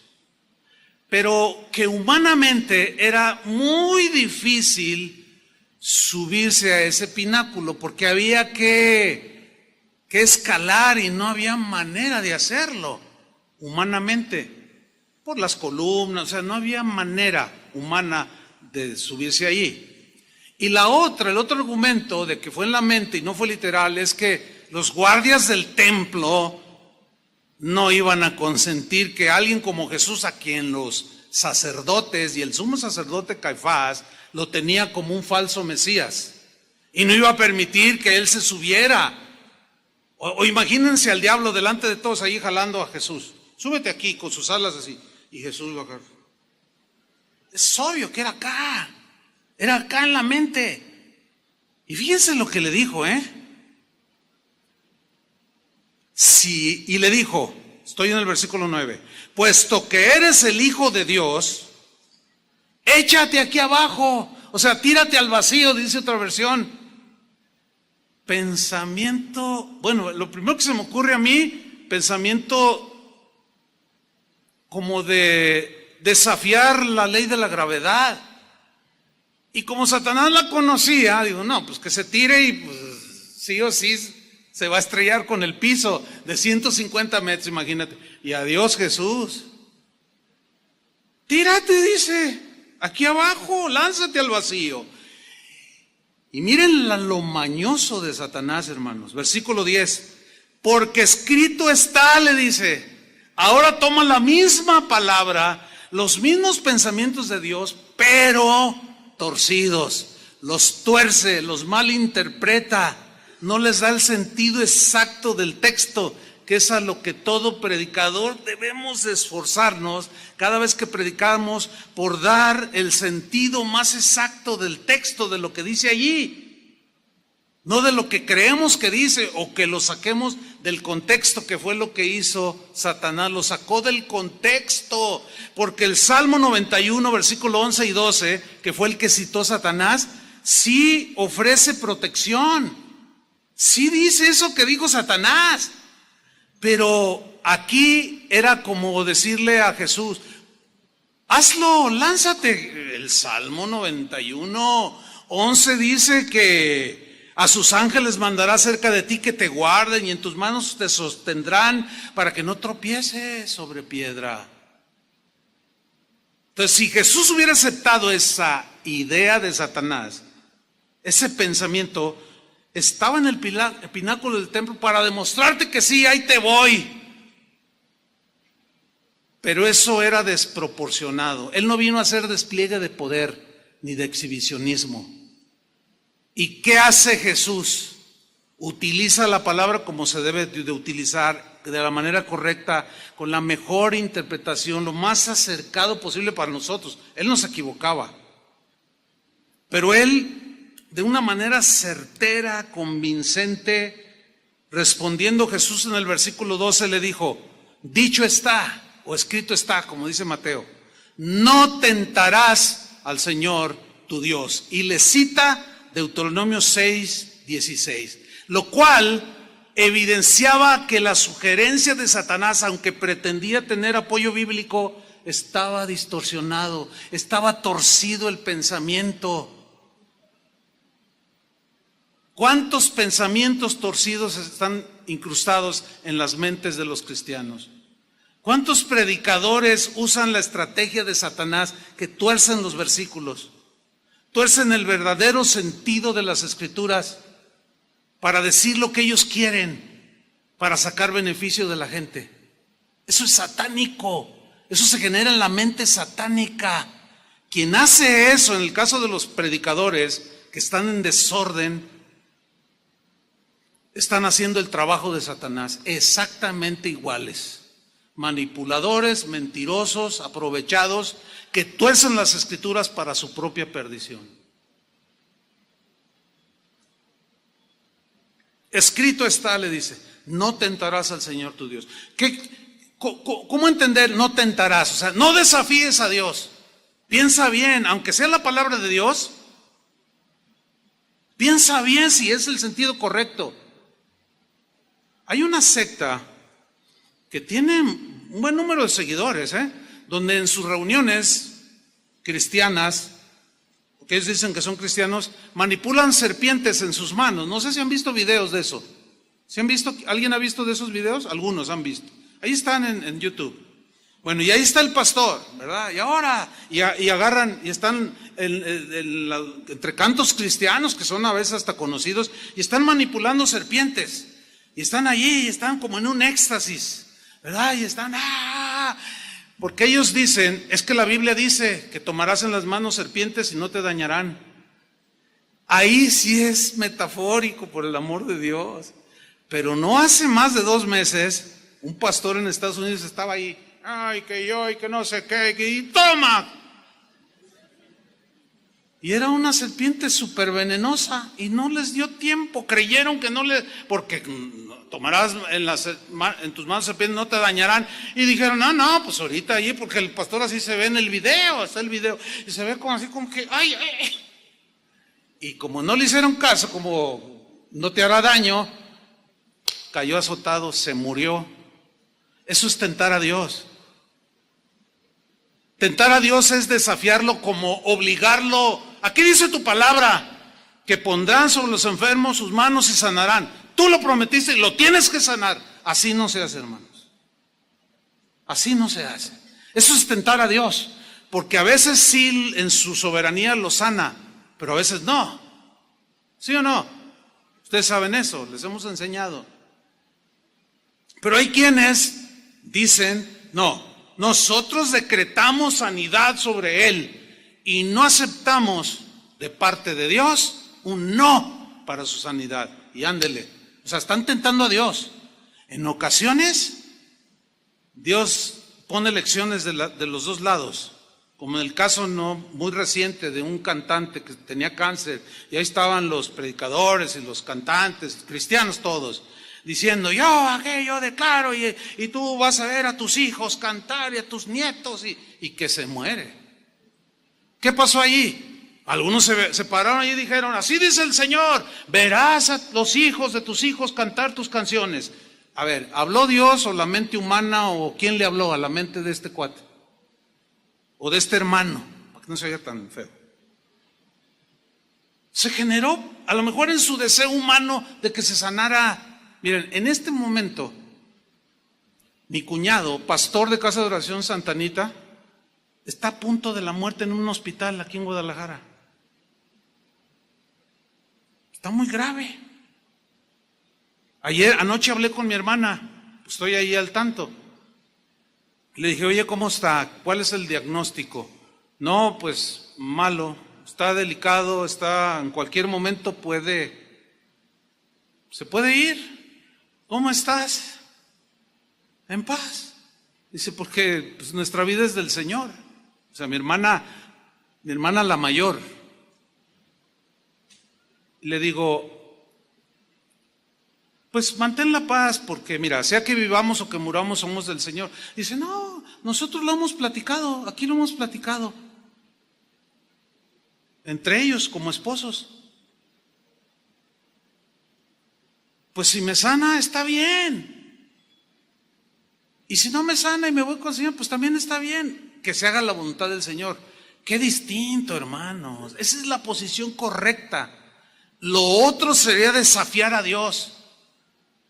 Pero que humanamente era muy difícil subirse a ese pináculo, porque había que escalar y no había manera de hacerlo humanamente, por las columnas, o sea, no había manera humana de subirse allí. Y el otro argumento de que fue en la mente y no fue literal, es que los guardias del templo no iban a consentir que alguien como Jesús, a quien los sacerdotes y el sumo sacerdote Caifás lo tenía como un falso Mesías, y no iba a permitir que él se subiera. O imagínense al diablo delante de todos ahí jalando a Jesús: súbete aquí, con sus alas así, y Jesús va acá. Es obvio que era acá en la mente. Y fíjense lo que le dijo, Sí, y le dijo, estoy en el versículo 9, puesto que eres el Hijo de Dios, échate aquí abajo, O sea, tírate al vacío, dice otra versión. Pensamiento, bueno, lo primero que se me ocurre a mí, pensamiento como de desafiar la ley de la gravedad. Y como Satanás la conocía, digo, no, pues que se tire y pues sí o sí se va a estrellar con el piso de 150 metros, imagínate. Y adiós Jesús. Tírate, dice, aquí abajo, lánzate al vacío. Y miren lo mañoso de Satanás, hermanos. Versículo 10. Porque escrito está, le dice. Ahora toma la misma palabra, los mismos pensamientos de Dios, pero torcidos. Los tuerce, los malinterpreta. No les da el sentido exacto del texto, que es a lo que todo predicador debemos esforzarnos cada vez que predicamos, por dar el sentido más exacto del texto, de lo que dice allí. No de lo que creemos que dice o que lo saquemos del contexto, que fue lo que hizo Satanás. Lo sacó del contexto, porque el Salmo 91, versículo 11 y 12, que fue el que citó Satanás, sí ofrece protección. Sí dice eso que dijo Satanás. Pero aquí era como decirle a Jesús, hazlo, lánzate. El Salmo 91, 11 dice que a sus ángeles mandará cerca de ti que te guarden y en tus manos te sostendrán para que no tropieces sobre piedra. Entonces, si Jesús hubiera aceptado esa idea de Satanás, ese pensamiento, estaba en el pináculo del templo para demostrarte que sí, ahí te voy. Pero eso era desproporcionado. Él no vino a hacer despliegue de poder ni de exhibicionismo. ¿Y qué hace Jesús? Utiliza la palabra como se debe de utilizar, de la manera correcta, con la mejor interpretación, lo más acercado posible para nosotros. Él no se equivocaba. Pero él, de una manera certera, convincente, respondiendo Jesús en el versículo 12, le dijo, dicho está, o escrito está, como dice Mateo, no tentarás al Señor tu Dios. Y le cita Deuteronomio 6, 16, lo cual evidenciaba que la sugerencia de Satanás, aunque pretendía tener apoyo bíblico, estaba distorsionado, estaba torcido el pensamiento. ¿Cuántos pensamientos torcidos están incrustados en las mentes de los cristianos? ¿Cuántos predicadores usan la estrategia de Satanás que tuercen los versículos? Tuercen el verdadero sentido de las Escrituras para decir lo que ellos quieren, para sacar beneficio de la gente. Eso es satánico, eso se genera en la mente satánica. Quien hace eso, en el caso de los predicadores que están en desorden, están haciendo el trabajo de Satanás, exactamente iguales. Manipuladores, mentirosos, aprovechados, que tuercen las Escrituras para su propia perdición. Escrito está, le dice, no tentarás al Señor tu Dios. ¿Cómo entender no tentarás? O sea, no desafíes a Dios. Piensa bien, aunque sea la palabra de Dios, piensa bien si es el sentido correcto. Hay una secta que tiene un buen número de seguidores, donde en sus reuniones cristianas, que ellos dicen que son cristianos, manipulan serpientes en sus manos. No sé si han visto videos de eso. ¿Sí han visto? ¿Alguien ha visto de esos videos? Algunos han visto. Ahí están en YouTube. Bueno, y ahí está el pastor, ¿verdad? Y ahora, y agarran, y están entre cantos cristianos, que son a veces hasta conocidos, y están manipulando serpientes. Y están allí, y están como en un éxtasis, ¿verdad? Y están, porque ellos dicen, es que la Biblia dice que tomarás en las manos serpientes y no te dañarán. Ahí sí es metafórico, por el amor de Dios. Pero no hace más de 2 meses, un pastor en Estados Unidos estaba ahí, ay, que yo, y que no sé qué, y toma. Y era una serpiente súper venenosa, y no les dio tiempo, creyeron que no les, porque tomarás en tus manos serpientes, no te dañarán. Y dijeron, no, pues ahorita allí, porque el pastor así se ve en el video, está el video, y se ve como así como que, ay. Y como no le hicieron caso, como no te hará daño, cayó azotado, se murió. Eso es tentar a Dios. Tentar a Dios es desafiarlo, como obligarlo. Aquí dice tu palabra, que pondrán sobre los enfermos sus manos y sanarán. Tú lo prometiste y lo tienes que sanar. Así no se hace, hermanos. Así no se hace. Eso es tentar a Dios, porque a veces sí en su soberanía lo sana, pero a veces no. ¿Sí o no? Ustedes saben eso, les hemos enseñado. Pero hay quienes dicen, no, nosotros decretamos sanidad sobre él y no aceptamos de parte de Dios un no para su sanidad. Y ándele, o sea, están tentando a Dios. En ocasiones, Dios pone lecciones de los dos lados, como en el caso no muy reciente de un cantante que tenía cáncer, y ahí estaban los predicadores y los cantantes, cristianos todos, diciendo, yo declaro, y tú vas a ver a tus hijos cantar y a tus nietos, y que se muere. ¿Qué pasó allí? Algunos se pararon allí y dijeron, así dice el Señor, verás a los hijos de tus hijos cantar tus canciones. A ver, ¿habló Dios o la mente humana, o quién le habló a la mente de este cuate? O de este hermano, para que no se oiga tan feo. Se generó, a lo mejor en su deseo humano de que se sanara. Miren, en este momento, mi cuñado, pastor de Casa de Oración Santa Anita, está a punto de la muerte en un hospital aquí en Guadalajara. Está muy grave. Anoche hablé con mi hermana, estoy ahí al tanto. Le dije, oye, ¿cómo está? ¿Cuál es el diagnóstico? No, pues malo, está delicado, en cualquier momento se puede ir. ¿Cómo estás? En paz. Dice, porque pues, nuestra vida es del Señor. O sea, mi hermana la mayor. Le digo, pues mantén la paz, porque mira, sea que vivamos o que muramos, somos del Señor. Dice, no, nosotros lo hemos platicado, aquí lo hemos platicado. Entre ellos, como esposos. Pues si me sana, está bien. Y si no me sana y me voy con el Señor, pues también está bien. Que se haga la voluntad del Señor. Qué distinto, hermanos. Esa es la posición correcta. Lo otro sería desafiar a Dios.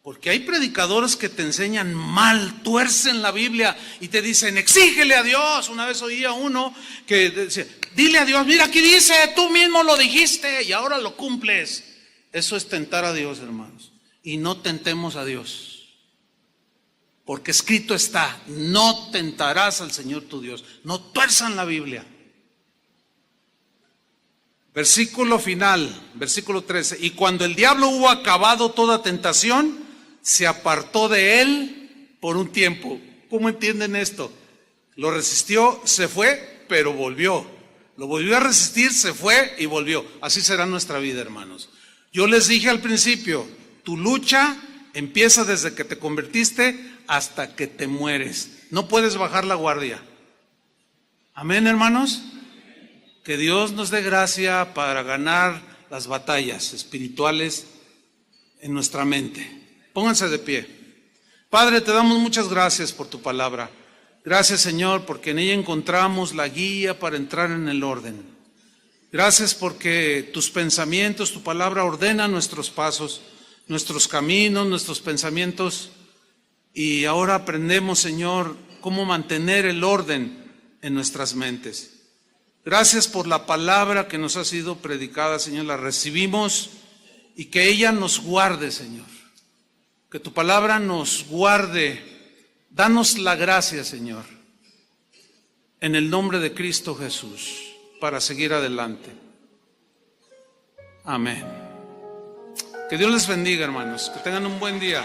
Porque hay predicadores que te enseñan mal, tuercen la Biblia y te dicen, exígele a Dios. Una vez oí a uno que decía, dile a Dios, mira aquí dice, tú mismo lo dijiste y ahora lo cumples. Eso es tentar a Dios, hermanos. Y no tentemos a Dios. Porque escrito está, no tentarás al Señor tu Dios. No tuerzan la Biblia. Versículo final, versículo 13. Y cuando el diablo hubo acabado toda tentación, se apartó de él por un tiempo. ¿Cómo entienden esto? Lo resistió, se fue, pero volvió. Lo volvió a resistir, se fue y volvió. Así será nuestra vida, hermanos. Yo les dije al principio, tu lucha empieza desde que te convertiste hasta que te mueres. No puedes bajar la guardia. Amén, hermanos. Que Dios nos dé gracia para ganar las batallas espirituales en nuestra mente. Pónganse de pie. Padre, te damos muchas gracias por tu palabra. Gracias, Señor, porque en ella encontramos la guía para entrar en el orden. Gracias porque tus pensamientos, tu palabra ordena nuestros pasos, nuestros caminos, nuestros pensamientos. Y ahora aprendemos, Señor, cómo mantener el orden en nuestras mentes. Gracias por la palabra que nos ha sido predicada, Señor. La recibimos y que ella nos guarde, Señor. Que tu palabra nos guarde. Danos la gracia, Señor, en el nombre de Cristo Jesús, para seguir adelante. Amén. Que Dios les bendiga, hermanos. Que tengan un buen día.